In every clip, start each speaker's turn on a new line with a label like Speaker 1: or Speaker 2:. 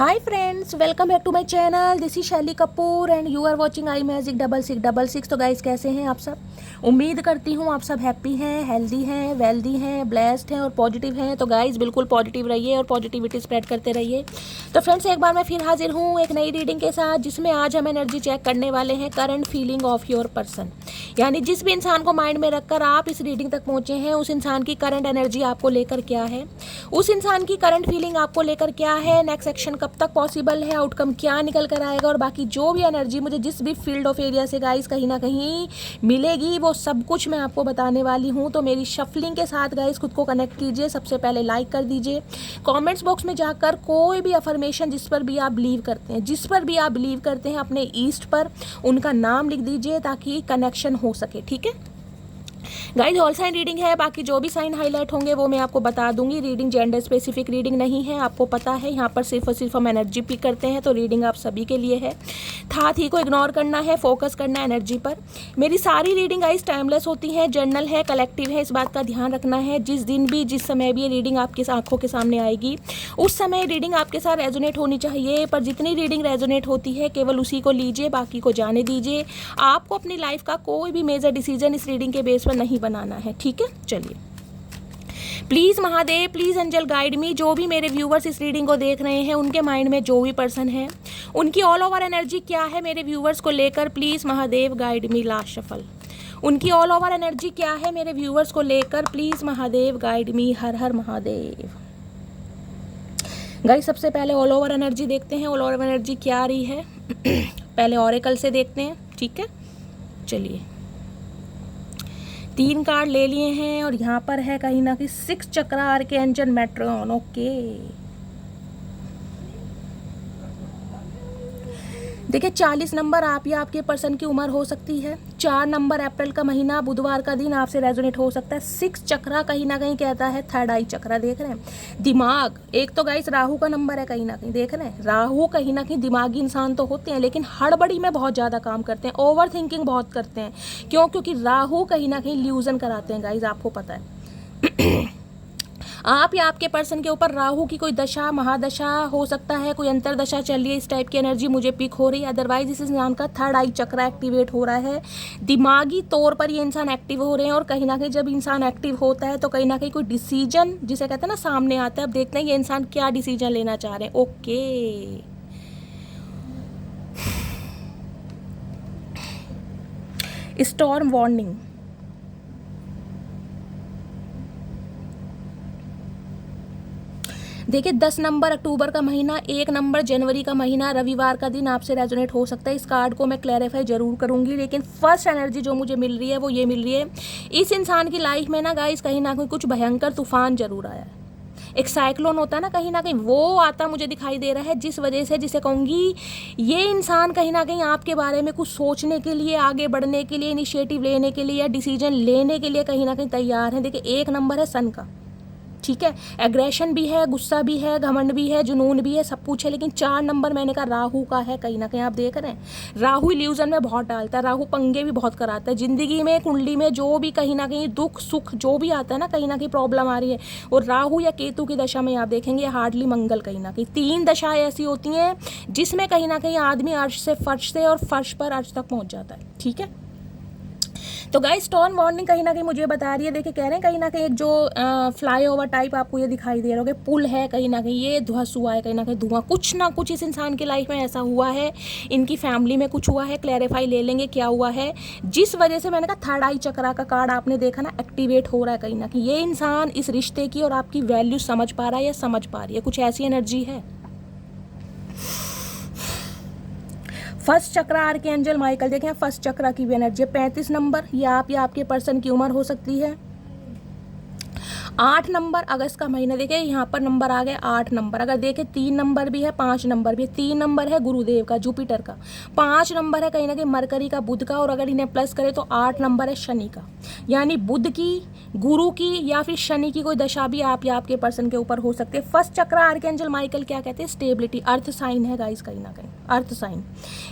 Speaker 1: Hi friends, welcome back to my channel. This is Shaili Kapoor and you are watching I magic 6666। तो guys कैसे हैं आप सब? उम्मीद करती हूँ आप सब हैप्पी हैं, हेल्दी हैं, वेल्दी हैं, ब्लेस्ड हैं और पॉजिटिव हैं। तो गाइस बिल्कुल पॉजिटिव रहिए और पॉजिटिविटी स्प्रेड करते रहिए। तो फ्रेंड्स एक बार मैं फिर हाजिर हूँ एक नई रीडिंग के साथ, जिसमें आज हम एनर्जी चेक करने वाले हैं current feeling of your person. यानी जिस भी इंसान को माइंड में रखकर आप इस रीडिंग तक पहुँचे हैं, उस इंसान की करंट एनर्जी आपको लेकर क्या है, उस इंसान की करंट फीलिंग आपको लेकर क्या है, नेक्स्ट एक्शन कब तक पॉसिबल है, आउटकम क्या निकल कर आएगा, और बाकी जो भी एनर्जी मुझे जिस भी फील्ड ऑफ एरिया से गाइस कहीं ना कहीं मिलेगी, वो सब कुछ मैं आपको बताने वाली हूँ। तो मेरी शफलिंग के साथ गाइस खुद को कनेक्ट कीजिए। सबसे पहले लाइक कर दीजिए, कमेंट्स बॉक्स में जाकर कोई भी अफर्मेशन जिस पर भी आप बिलीव करते हैं, जिस पर भी आप बिलीव करते हैं अपने ईस्ट पर, उनका नाम लिख दीजिए ताकि कनेक्शन हो सके। ठीक है गाइज, ऑल साइन रीडिंग है, बाकी जो भी साइन हाईलाइट होंगे वो मैं आपको बता दूंगी। रीडिंग जेंडर स्पेसिफिक रीडिंग नहीं है, आपको पता है। यहाँ पर सिर्फ और सिर्फ हम एनर्जी पिक करते हैं, तो रीडिंग आप सभी के लिए है। था थी को इग्नोर करना है, फोकस करना है एनर्जी पर। मेरी सारी रीडिंग गाइज टाइमलेस होती है, जर्नल है, कलेक्टिव है, इस बात का ध्यान रखना है। जिस दिन भी जिस समय भी ये रीडिंग आपकी आंखों के सामने आएगी, उस समय रीडिंग आपके साथ रेजोनेट होनी चाहिए। पर जितनी रीडिंग रेजोनेट होती है केवल उसी को लीजिए, बाकी को जाने दीजिए। आपको अपनी लाइफ का कोई भी मेजर डिसीजन इस रीडिंग के बेस पर नहीं बनाना है। ठीक है, चलिए। Please Mahadev, please angel guide me. जो भी मेरे व्यूवर्स इस रीडिंग को देख रहे हैं, उनके माइंड में जो भी पर्सन है, उनकी ऑल ओवर एनर्जी क्या है मेरे व्यूवर्स को लेकर, please Mahadev guide me. Last shuffle. उनकी ऑल ओवर एनर्जी क्या है मेरे व्यूवर्स को लेकर, please Mahadev guide me. Her her Mahadev. Guys सबसे पहले ऑल ओवर एनर्जी देखते हैं, ऑल ओवर एनर्जी क्या आ रही है। पहले ऑरेकल से देखते हैं। ठीक है, चलिए। 3 कार्ड ले लिए हैं और यहाँ पर है कहीं ना कहीं 6 चक्रा आर्कएंजल मेट्रॉन। ओके, देखिए 40 नंबर आप या आपके पर्सन की उम्र हो सकती है। 4 नंबर अप्रैल का महीना, बुधवार का दिन आपसे रेजोनेट हो सकता है। 6 चक्रा कहीं ना कहीं कहता है थर्ड आई चक्रा, देख रहे हैं। दिमाग, एक तो गाइस राहु का नंबर है कहीं ना कहीं, देख रहे हैं। राहु कहीं ना कहीं दिमागी इंसान तो होते हैं, लेकिन हड़बड़ी में बहुत ज़्यादा काम करते हैं, ओवर थिंकिंग बहुत करते हैं। क्यों? क्योंकि राहु कहीं ना कहीं ल्यूजन कराते हैं गाइस, आपको पता है। आप या आपके पर्सन के ऊपर राहु की कोई दशा महादशा हो सकता है, कोई अंतरदशा चल रही है, इस टाइप की एनर्जी मुझे पिक हो रही है। अदरवाइज इस इंसान का थर्ड आई चक्रा एक्टिवेट हो रहा है, दिमागी तौर पर ये इंसान एक्टिव हो रहे हैं। और कहीं ना कहीं जब इंसान एक्टिव होता है तो कहीं ना कहीं कोई डिसीजन जिसे कहते हैं ना सामने आता है। अब देखते हैं ये इंसान क्या डिसीजन लेना चाह रहे हैं। Okay, storm warning. देखिए 10 नंबर अक्टूबर का महीना, 1 नंबर जनवरी का महीना, रविवार का दिन आपसे रेजोनेट हो सकता है। इस कार्ड को मैं क्लैरिफाई जरूर करूंगी, लेकिन फर्स्ट एनर्जी जो मुझे मिल रही है वो ये मिल रही है, इस इंसान की लाइफ में ना गाइस कहीं ना कहीं कुछ भयंकर तूफान जरूर आया है। एक साइक्लोन होता है ना कहीं वो आता मुझे दिखाई दे रहा है, जिस वजह से जिसे कहूँगी ये इंसान कहीं ना कहीं आपके बारे में कुछ सोचने के लिए, आगे बढ़ने के लिए, इनिशिएटिव लेने के लिए या डिसीजन लेने के लिए कहीं ना कहीं तैयार है। देखिए 1 नंबर है सन का, ठीक है। एग्रेशन भी है, गुस्सा भी है, घमंड भी है, जुनून भी है, सब कुछ है। लेकिन 4 नंबर मैंने कहा राहु का है, कहीं ना कहीं आप देख रहे हैं। राहु इल्यूजन में बहुत डालता है, राहु पंगे भी बहुत कराता है जिंदगी में, कुंडली में जो भी कहीं ना कहीं दुख सुख जो भी आता है ना, कहीं ना कहीं प्रॉब्लम आ रही है, और राहु या केतु की दशा में आप देखेंगे हार्डली मंगल कहीं ना कहीं। 3 दशाएं ऐसी होती हैं जिसमें कहीं ना कहीं आदमी अर्श से फर्श से और फर्श पर अर्श तक पहुंच जाता है। ठीक है, तो गाइस स्टॉर्म वार्निंग कहीं ना कहीं मुझे बता रही है। देखिए कह रहे हैं कहीं ना कहीं एक जो फ्लाई ओवर टाइप आपको ये दिखाई दे रहा होगा, पुल है कहीं ना कहीं, ये ध्वस्त हुआ है कहीं ना कहीं, धुआं कुछ ना कुछ इस इंसान की लाइफ में ऐसा हुआ है, इनकी फैमिली में कुछ हुआ है। क्लैरिफाई ले लेंगे क्या हुआ है, जिस वजह से मैंने कहा थर्ड आई चक्रा का कार्ड आपने देखा ना एक्टिवेट हो रहा है कहीं ना कहीं। ये इंसान इस रिश्ते की और आपकी वैल्यू समझ पा रहा है या समझ पा रही है, कुछ ऐसी एनर्जी है। फर्स्ट चक्रा आर्कएंजल माइकल, देखें फर्स्ट चक्रा की भी एनर्जी 35 नंबर, ये आप या आपके पर्सन की उम्र हो सकती है। 8 नंबर अगस्त का महीना, देखिए यहाँ पर नंबर आ गए 8 नंबर। अगर देखें 3 नंबर भी है, 5 नंबर भी है। 3 नंबर है गुरुदेव का, जुपिटर का। 5 नंबर है कहीं ना कहीं मरकरी का, बुध का, और अगर इन्हें प्लस करें तो 8 नंबर है शनि का। यानी बुध की, गुरु की या फिर शनि की कोई दशा भी आप या आपके पर्सन के ऊपर हो सकते हैं। फर्स्ट चक्रा आर्कएंजल माइकल क्या कहते हैं, स्टेबिलिटी, अर्थ साइन है गाइस कहीं ना कहीं, अर्थ साइन।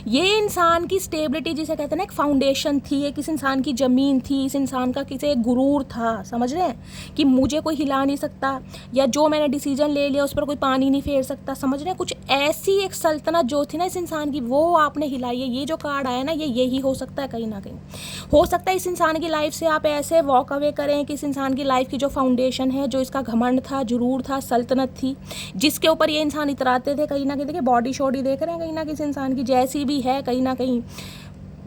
Speaker 1: ये इंसान की स्टेबिलिटी जिसे कहते हैं ना, एक फाउंडेशन थी, एक इस इंसान की जमीन थी, इस इंसान का किसी एक गुरूर था, समझ रहे हैं कि मुझे मुझे कोई हिला नहीं सकता, या जो मैंने डिसीजन ले लिया उस पर कोई पानी नहीं फेर सकता। समझ रहे हैं, कुछ ऐसी एक सल्तनत जो थी ना इस इंसान की, वो आपने हिलाई है। ये जो कार्ड आया ना, ये यही हो सकता है। कहीं ना कहीं हो सकता है इस इंसान की लाइफ से आप ऐसे वॉक अवे करें कि इस इंसान की लाइफ की जो फाउंडेशन है, जो इसका घमंड था, जुरूर था, सल्तनत थी, जिसके ऊपर ये इंसान इतराते थे, कहीं ना कहीं देखिए बॉडी शॉडी देख रहे हैं कहीं ना कहीं इस इंसान की जैसी भी है, कहीं ना कहीं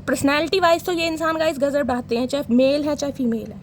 Speaker 1: पर्सनैलिटी वाइज तो ये इंसान गाइस गजब ढाते हैं, चाहे मेल है चाहे फीमेल है।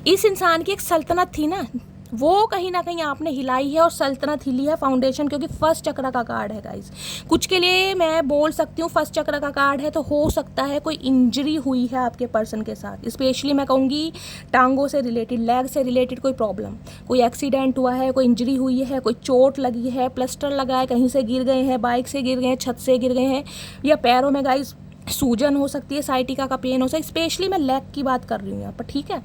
Speaker 1: इस इंसान की एक सल्तनत थी ना, वो कहीं ना कहीं आपने हिलाई है, और सल्तनत हिली है, फाउंडेशन, क्योंकि फर्स्ट चक्र का कार्ड है गाइस। कुछ के लिए मैं बोल सकती हूँ फर्स्ट चक्र का कार्ड है, तो हो सकता है कोई इंजरी हुई है आपके पर्सन के साथ, स्पेशली मैं कहूँगी टांगों से रिलेटेड, लेग से रिलेटेड कोई प्रॉब्लम, कोई एक्सीडेंट हुआ है, कोई इंजरी हुई है, कोई चोट लगी है, प्लास्टर लगा है, कहीं से गिर गए हैं, बाइक से गिर गए हैं, छत से गिर गए हैं, या पैरों में गाइस सूजन हो सकती है, साइटिका का पेन हो सकता है। स्पेशली मैं लेग की बात कर रही हूँ यहाँ पर, ठीक है।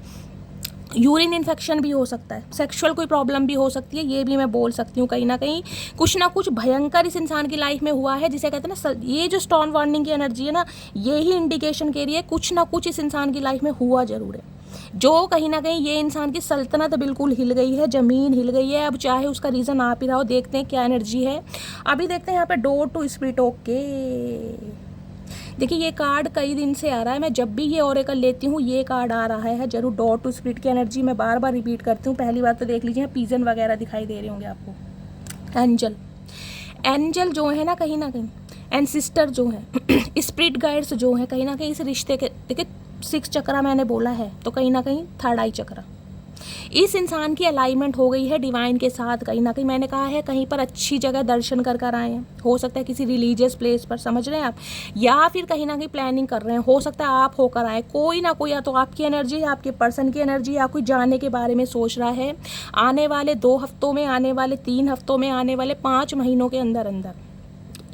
Speaker 1: यूरिन इन्फेक्शन भी हो सकता है, सेक्सुअल कोई प्रॉब्लम भी हो सकती है, ये भी मैं बोल सकती हूँ। कहीं ना कुछ भयंकर इस इंसान की लाइफ में हुआ है, जिसे कहते हैं ना, ये जो स्टॉर्म वार्निंग की एनर्जी है ना, ये ही इंडिकेशन के लिए कुछ ना कुछ इस इंसान की लाइफ में हुआ जरूर है, जो कहीं ना कहीं ये इंसान की सल्तनत बिल्कुल हिल गई है, ज़मीन हिल गई है। अब चाहे उसका रीज़न आप ही रहो, देखते हैं क्या एनर्जी है। अभी देखते हैं यहाँ पे डोर टू स्पिरिट। ओके, देखिए ये कार्ड कई दिन से आ रहा है, मैं जब भी ये ओरेकल लेती हूँ ये कार्ड आ रहा है जरूर। डोर टू स्पिरिट की एनर्जी मैं बार बार रिपीट करती हूँ। पहली बार तो देख लीजिए पीजन वगैरह दिखाई दे रहे होंगे आपको। एंजल जो है ना कहीं एंसिस्टर जो है, स्पिरिट गाइड्स जो है, कहीं ना कहीं इस रिश्ते के, देखिए 6 चक्रा मैंने बोला है, तो कहीं ना कहीं थर्ड आई चक्रा, इस इंसान की अलाइनमेंट हो गई है डिवाइन के साथ। कहीं ना कहीं मैंने कहा है कहीं पर अच्छी जगह दर्शन कर आए हैं, हो सकता है किसी रिलीजियस प्लेस पर, समझ रहे हैं आप, या फिर कहीं ना कहीं प्लानिंग कर रहे हैं, हो सकता है आप होकर आए। कोई ना कोई, या तो आपकी एनर्जी, या आपके पर्सन की एनर्जी, या कोई जाने के बारे में सोच रहा है आने वाले 2 हफ्तों में, आने वाले 3 हफ्तों में, आने वाले 5 महीनों के अंदर अंदर,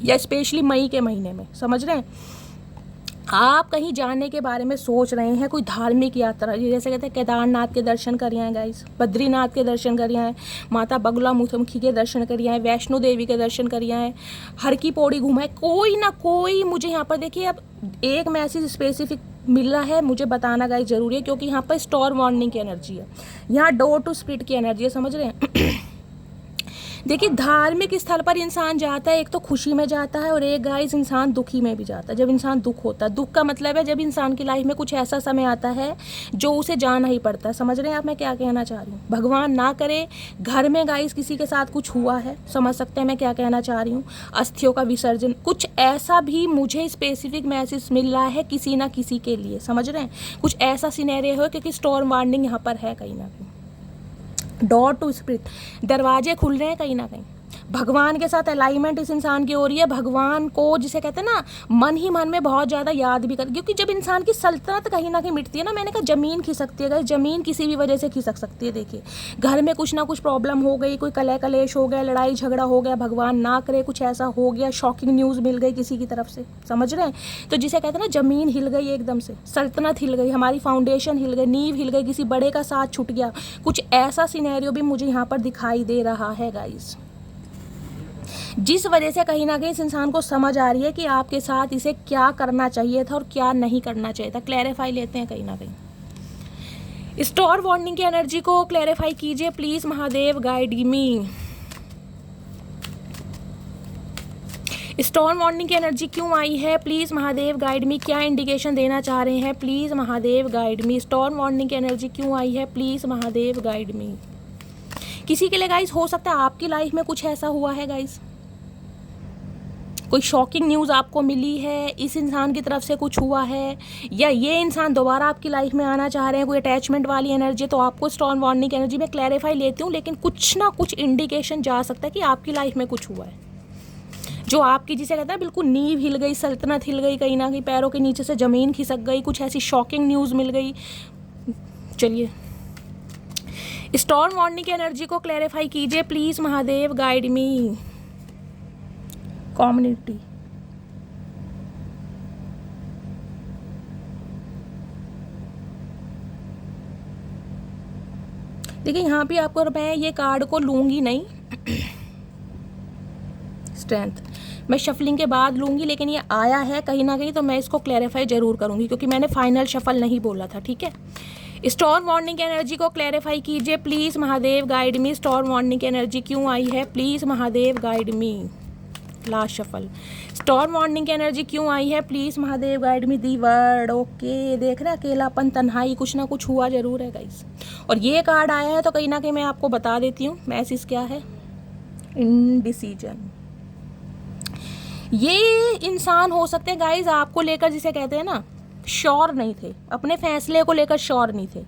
Speaker 1: या स्पेशली मई के महीने में। समझ रहे हैं, आप कहीं जाने के बारे में सोच रहे हैं, कोई धार्मिक यात्रा, जैसे कहते हैं केदारनाथ के दर्शन करिए हैं गाइस, बद्रीनाथ के दर्शन करिए हैं, माता बगलामुखी के दर्शन करिए हैं, वैष्णो देवी के दर्शन करिए हैं, हर की पौड़ी घुमाए, कोई ना कोई। मुझे यहाँ पर देखिए अब एक मैसेज स्पेसिफिक मिल रहा है, मुझे बताना गाइस जरूरी है, क्योंकि यहाँ पर स्टॉर्म वार्निंग की एनर्जी है, यहाँ डोर टू स्पिरिट की एनर्जी है। समझ रहे हैं देखिए धार्मिक स्थल पर इंसान जाता है, एक तो खुशी में जाता है, और एक गाइस इंसान दुखी में भी जाता है। जब इंसान दुख होता है, दुख का मतलब है जब इंसान की लाइफ में कुछ ऐसा समय आता है जो उसे जाना ही पड़ता है। समझ रहे हैं आप मैं क्या कहना चाह रही हूँ। भगवान ना करे घर में गाइस किसी के साथ कुछ हुआ है, समझ सकते हैं मैं क्या कहना चाह रही हूँ, अस्थियों का विसर्जन, कुछ ऐसा भी मुझे स्पेसिफिक मैसेज मिल रहा है किसी ना किसी के लिए। समझ रहे हैं, कुछ ऐसा सिनेरियो हो, क्योंकि स्टॉर्म वार्निंग यहाँ पर है कहीं ना कहीं। डोर टू स्पिरिट, दरवाजे खुल रहे हैं कहीं ना कहीं, भगवान के साथ अलाइनमेंट इस इंसान की हो रही है। भगवान को जिसे कहते हैं ना, मन ही मन में बहुत ज़्यादा याद भी कर, क्योंकि जब इंसान की सल्तनत कहीं ना कहीं मिटती है ना, मैंने कहा ज़मीन खिसकती है। ज़मीन किसी भी वजह से खिसक सकती है। देखिए घर में कुछ ना कुछ प्रॉब्लम हो गई, कोई कलह कलेश हो गया, लड़ाई झगड़ा हो गया, भगवान ना करे कुछ ऐसा हो गया, शॉकिंग न्यूज़ मिल गई किसी की तरफ से, समझ रहे हैं, तो जिसे कहते हैं ना ज़मीन हिल गई एकदम से, सल्तनत हिल गई, हमारी फाउंडेशन हिल गई, नींव हिल गई, किसी बड़े का साथ छूट गया, कुछ ऐसा सिनेरियो भी मुझे यहाँ पर दिखाई दे रहा है गाइस, जिस वजह से कहीं ना कहीं इस इंसान को समझ आ रही है कि आपके साथ इसे क्या करना चाहिए था और क्या नहीं करना चाहिए था। क्लैरिफाई लेते हैं कहीं ना कहीं। स्टॉर्म वार्निंग की एनर्जी को क्लैरिफाई कीजिए please, Mahadev guide me. Storm warning की एनर्जी क्यों आई है, प्लीज महादेव गाइड मी। क्या इंडिकेशन देना चाह रहे हैं, please Mahadev guide me. Storm warning की एनर्जी क्यों आई है, प्लीज महादेव गाइड मी। किसी के लिए गाइस हो सकता है आपकी लाइफ में कुछ ऐसा हुआ है गाइस, कोई शॉकिंग न्यूज़ आपको मिली है, इस इंसान की तरफ से कुछ हुआ है, या ये इंसान दोबारा आपकी लाइफ में आना चाह रहे हैं, कोई अटैचमेंट वाली एनर्जी, तो आपको स्टॉर्म वार्निंग एनर्जी में क्लैरिफाई लेती हूँ, लेकिन कुछ ना कुछ इंडिकेशन जा सकता है कि आपकी लाइफ में कुछ हुआ है जो आपकी, जिसे कहता है बिल्कुल नींव हिल गई, सल्तनत हिल गई, कहीं ना कहीं पैरों के नीचे से ज़मीन खिसक गई, कुछ ऐसी शॉकिंग न्यूज़ मिल गई। चलिए स्टॉर्म वार्निंग की एनर्जी को क्लैरिफाई कीजिए please, Mahadev guide me. Community देखिए यहाँ पे आपको मैं ये कार्ड को लूँगी नहीं, स्ट्रेंथ मैं शफलिंग के बाद लूँगी, लेकिन ये आया है कहीं ना कहीं तो मैं इसको क्लैरिफाई ज़रूर करूँगी, क्योंकि मैंने फाइनल शफल नहीं बोला था, ठीक है। स्टॉर्म वार्निंग एनर्जी को क्लैरिफाई कीजिए please Mahadev guide me. Storm warning energy क्यों आई है, please Mahadev guide me. Last shuffle, storm warning energy क्यों आई है, please Mahadev guide me. The word, okay, देख रहे हैं अकेलापन, तन्हाई, कुछ ना कुछ हुआ जरूर है गाइस। और ये कार्ड आया है तो कहीं ना कहीं मैं आपको बता देती हूँ मैसेज क्या है। इनडिसीजन, ये इंसान हो सकते हैं गाइज आपको लेकर, जिसे कहते हैं ना श्योर नहीं थे, अपने फैसले को लेकर श्योर नहीं थे।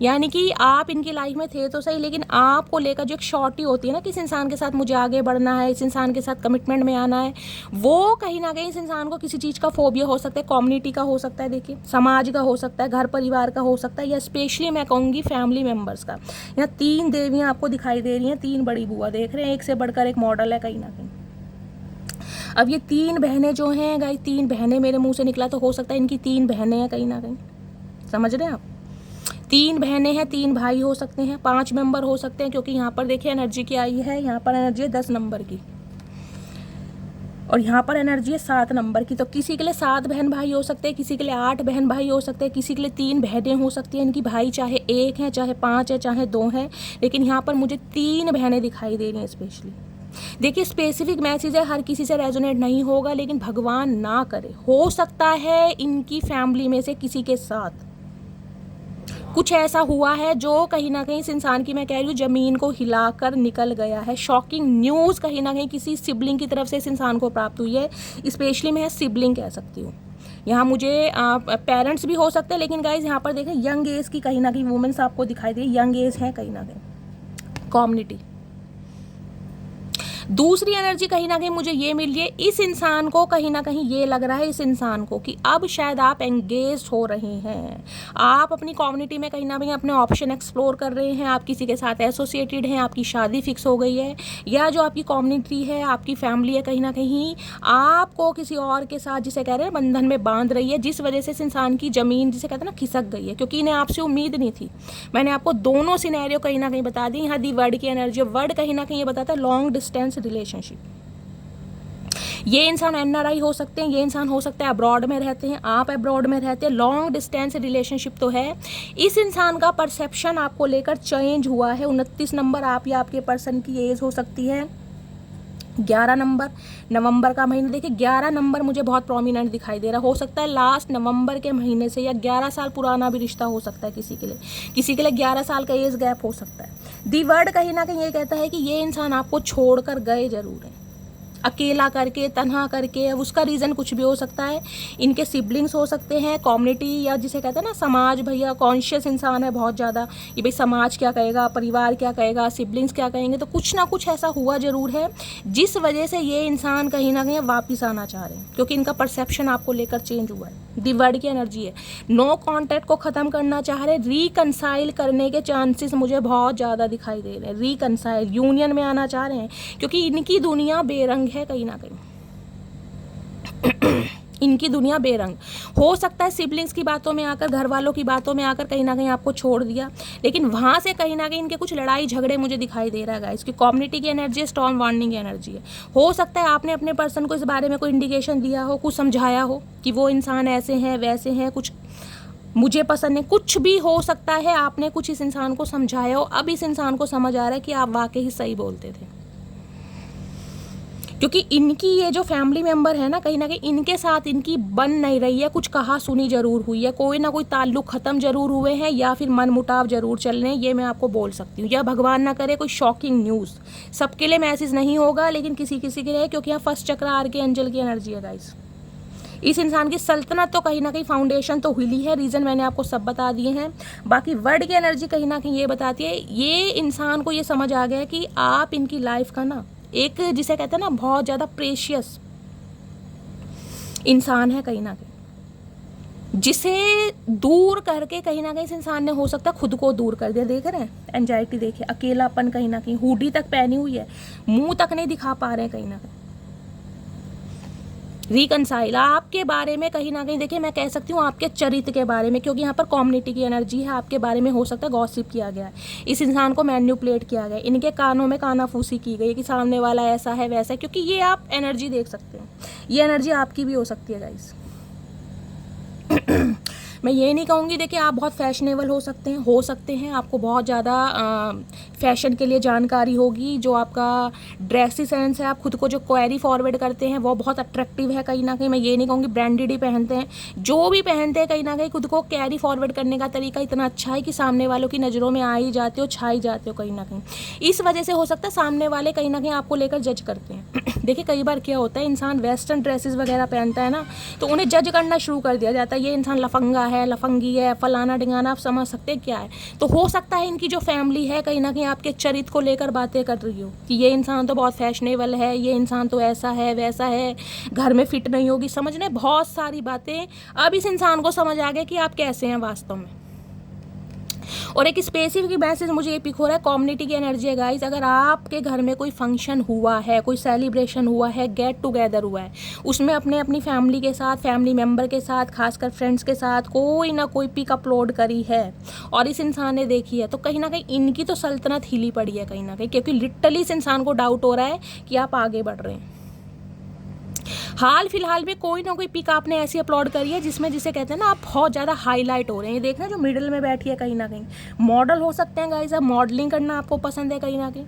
Speaker 1: यानी कि आप इनकी लाइफ में थे तो सही, लेकिन आपको लेकर जो एक श्योरिटी होती है ना कि इस इंसान के साथ मुझे आगे बढ़ना है, इस इंसान के साथ कमिटमेंट में आना है, वो कहीं ना कहीं इस इंसान को किसी चीज़ का फोबिया हो सकता है, कम्युनिटी का हो सकता है, देखिए समाज का हो सकता है, घर परिवार का हो सकता है, या स्पेशली मैं कहूँगी फैमिली मेम्बर्स का। यहाँ 3 देवियाँ आपको दिखाई दे रही हैं, 3 बड़ी बुआ देख रहे हैं, एक से बढ़कर एक मॉडल है कहीं ना कहीं। अब ये 3 बहनें जो हैं गाइस, 3 बहनें मेरे मुंह से निकला तो हो सकता है इनकी 3 बहनें हैं कहीं ना कहीं, समझ रहे हैं आप। 3 बहनें हैं, 3 भाई हो सकते हैं, 5 मेंबर हो सकते हैं, क्योंकि यहाँ पर देखिए एनर्जी क्या आई है, यहाँ पर एनर्जी है 10 नंबर की और यहाँ पर एनर्जी है 7 नंबर की। तो किसी के लिए 7 बहन भाई हो सकते हैं, किसी के लिए 8 बहन भाई हो सकते हैं, किसी के लिए 3 बहनें हो सकती हैं। इनकी भाई चाहे 1 है, चाहे 5 है, चाहे 2 है, लेकिन यहाँ पर मुझे 3 बहनें दिखाई दे रही हैं स्पेशली। देखिए स्पेसिफिक मैसेज है, हर किसी से रेजोनेट नहीं होगा, लेकिन भगवान ना करे, हो सकता है इनकी फैमिली में से किसी के साथ कुछ ऐसा हुआ है जो कहीं ना कहीं इस इंसान की, मैं कह रही हूँ, ज़मीन को हिलाकर निकल गया है। शॉकिंग न्यूज़ कहीं ना कहीं किसी सिबलिंग की तरफ से इस इंसान को प्राप्त हुई है, स्पेशली मैं सिबलिंग कह सकती हूँ। यहाँ मुझे पेरेंट्स भी हो सकते हैं, लेकिन गाइज यहाँ पर देखें यंग एज की कहीं ना कहीं वुमेन्स आपको दिखाई दे, यंग एज है कहीं ना कहीं, कम्युनिटी। दूसरी एनर्जी कहीं ना कहीं मुझे ये मिली है, इस इंसान को कहीं ना कहीं ये लग रहा है इस इंसान को कि अब शायद आप एंगेज हो रहे हैं, आप अपनी कम्युनिटी में कहीं ना कहीं अपने ऑप्शन एक्सप्लोर कर रहे हैं, आप किसी के साथ एसोसिएटेड हैं, आपकी शादी फिक्स हो गई है, या जो आपकी कम्युनिटी है, आपकी फैमिली है, कहीं ना कहीं आपको किसी और के साथ, जिसे कह रहे हैं बंधन में बांध रही है, जिस वजह से इस इंसान की ज़मीन, जिसे कहते हैं ना, खिसक गई है, क्योंकि इन्हें आपसे उम्मीद नहीं थी। मैंने आपको दोनों सिनेरियो कहीं ना कहीं बता दी। यहाँ दी वर्ड की एनर्जी, वर्ड कहीं ना कहीं ये बताता है लॉन्ग डिस्टेंस रिलेशनशिप। ये इंसान एनआरआई हो सकते हैं, ये इंसान हो सकता है अब्रॉड में रहते हैं, आप अब्रॉड में रहते हैं, लॉन्ग डिस्टेंस रिलेशनशिप तो है। इस इंसान का परसेप्शन आपको लेकर चेंज हुआ है। 29 नंबर आप या आपके पर्सन की एज हो सकती है। 11 नंबर, नवंबर का महीना, देखिए 11 नंबर मुझे बहुत प्रोमिनेंट दिखाई दे रहा, हो सकता है लास्ट नवंबर के महीने से, या 11 साल पुराना भी रिश्ता हो सकता है किसी के लिए, किसी के लिए 11 साल का एज गैप हो सकता है। दी वर्ड कहीं ना कहीं ये कहता है कि ये इंसान आपको छोड़कर गए जरूर हैं, अकेला करके, तन्हा करके। अब उसका रीज़न कुछ भी हो सकता है, इनके सिबलिंग्स हो सकते हैं, कम्युनिटी, या जिसे कहते हैं ना समाज, भैया कॉन्शियस इंसान है बहुत ज़्यादा, ये भाई समाज क्या कहेगा, परिवार क्या कहेगा, सिबलिंग्स क्या कहेंगे, तो कुछ ना कुछ ऐसा हुआ ज़रूर है जिस वजह से ये इंसान कहीं ना कहीं वापस आना चाह रहे हैं, क्योंकि इनका परसेप्शन आपको लेकर चेंज हुआ है। दी वर्ड की एनर्जी है, नो कॉन्टैक्ट को ख़त्म करना चाह रहे, रिकनसाइल करने के चांसेस मुझे बहुत ज़्यादा दिखाई दे रहे हैं, रिकनसाइल, यूनियन में आना चाह रहे हैं, क्योंकि इनकी दुनिया बेरंग है कहीं ना कहीं। इनकी दुनिया बेरंग हो सकता है, सिबलिंग्स की बातों में आकर, घर वालों की बातों में आकर कहीं ना कहीं आपको छोड़ दिया, लेकिन वहाँ से कहीं ना कहीं इनके कुछ लड़ाई झगड़े मुझे दिखाई दे रहा है गाइस। इसकी कम्युनिटी की एनर्जी है, स्टॉर्म वार्निंग एनर्जी है। हो सकता है आपने अपने पर्सन को इस बारे में कोई इंडिकेशन दिया हो, कुछ समझाया हो कि वो इंसान ऐसे हैं वैसे हैं, कुछ मुझे पसंद नहीं, कुछ भी हो सकता है। आपने कुछ इस इंसान को समझाया हो, अब इस इंसान को समझ आ रहा है कि आप वाकई ही सही बोलते थे, क्योंकि इनकी ये जो फैमिली मेंबर है ना कहीं इनके साथ इनकी बन नहीं रही है, कुछ कहा सुनी जरूर हुई है, कोई ना कोई ताल्लुक ख़त्म जरूर हुए हैं, या फिर मन मुटाव जरूर चल रहे हैं, ये मैं आपको बोल सकती हूँ। या भगवान ना करे कोई शॉकिंग न्यूज़, सबके लिए मैसेज नहीं होगा, लेकिन किसी किसी के लिए, क्योंकि यहाँ फर्स्ट चक्र आर्के एंजल की एनर्जी है गाइस। इस इंसान की सल्तनत तो कहीं ना कहीं फाउंडेशन तो हिली है, रीज़न मैंने आपको सब बता दिए हैं। बाकी वर्ड की एनर्जी कहीं ना कहीं ये बताती है, ये इंसान को ये समझ आ गया है कि आप इनकी लाइफ का ना एक, जिसे कहते हैं ना, बहुत ज़्यादा प्रेशियस इंसान है कहीं ना कहीं, जिसे दूर करके कहीं ना कहीं इस इंसान ने हो सकता है खुद को दूर कर दिया। देख रहे हैं एंजाइटी, देखिए अकेलापन, कहीं ना कहीं हुडी तक पहनी हुई है, मुंह तक नहीं दिखा पा रहे हैं कहीं ना कहीं। रिकनसाइल आपके बारे में कहीं ना कहीं, देखिए मैं कह सकती हूँ आपके चरित्र के बारे में, क्योंकि यहाँ पर कम्युनिटी की एनर्जी है, आपके बारे में हो सकता है गॉसिप किया गया है, इस इंसान को मैन्युपुलेट किया गया है, इनके कानों में कानाफूसी की गई है कि सामने वाला ऐसा है वैसा है, क्योंकि ये आप एनर्जी देख सकते हैं, ये एनर्जी आपकी भी हो सकती है गाइस। मैं ये नहीं कहूँगी देखिए आप बहुत फैशनेबल हो सकते हैं, आपको बहुत ज़्यादा फैशन के लिए जानकारी होगी, जो आपका ड्रेसी सेंस है, आप खुद को जो क्वेरी फॉरवर्ड करते हैं वो बहुत अट्रैक्टिव है कहीं ना कहीं। मैं ये नहीं कहूँगी ब्रांडेड ही पहनते हैं, जो भी पहनते हैं कहीं ना कहीं खुद को कैरी फॉरवर्ड करने का तरीका इतना अच्छा है कि सामने वालों की नज़रों में आ ही जाते हो, छा ही जाते हो कहीं ना कहीं। इस वजह से हो सकता है सामने वाले कहीं ना कहीं आपको लेकर जज करते हैं। देखिए कई बार क्या होता है, इंसान वेस्टर्न ड्रेसेस वगैरह पहनता है ना, तो उन्हें जज करना शुरू कर दिया जाता है, ये इंसान लफंगा है, लफंगी है, फलाना ढिंगाना, आप समझ सकते हैं क्या है। तो हो सकता है इनकी जो फैमिली है कहीं ना कहीं आपके चरित्र को लेकर बातें कर रही हो कि ये इंसान तो बहुत फैशनेबल है, ये इंसान तो ऐसा है वैसा है, घर में फिट नहीं होगी, समझ रहे, बहुत सारी बातें। अब इस इंसान को समझ आ गया कि आप कैसे हैं वास्तव में। और एक स्पेसिफिक मैसेज मुझे ये पिक हो रहा है, कम्युनिटी की एनर्जी है गाइस। अगर आपके घर में कोई फंक्शन हुआ है, कोई सेलिब्रेशन हुआ है, गेट टुगेदर हुआ है, उसमें अपनी फैमिली के साथ, फैमिली मेम्बर के साथ, खासकर फ्रेंड्स के साथ कोई ना कोई पिक अपलोड करी है और इस इंसान ने देखी है, तो कहीं ना कहीं इनकी तो सल्तनत हिली पड़ी है कहीं ना कहीं, क्योंकि लिटरली इस इंसान को डाउट हो रहा है कि आप आगे बढ़ रहे हैं। हाल फिलहाल में कोई ना कोई पिक आपने ऐसी अपलोड करी है जिसमें, जिसे कहते हैं ना, आप बहुत ज़्यादा हाईलाइट हो रहे हैं। देखना जो मिडिल में बैठी है कहीं ना कहीं मॉडल हो सकते हैं गाइस, आप मॉडलिंग करना आपको पसंद है कहीं ना कहीं,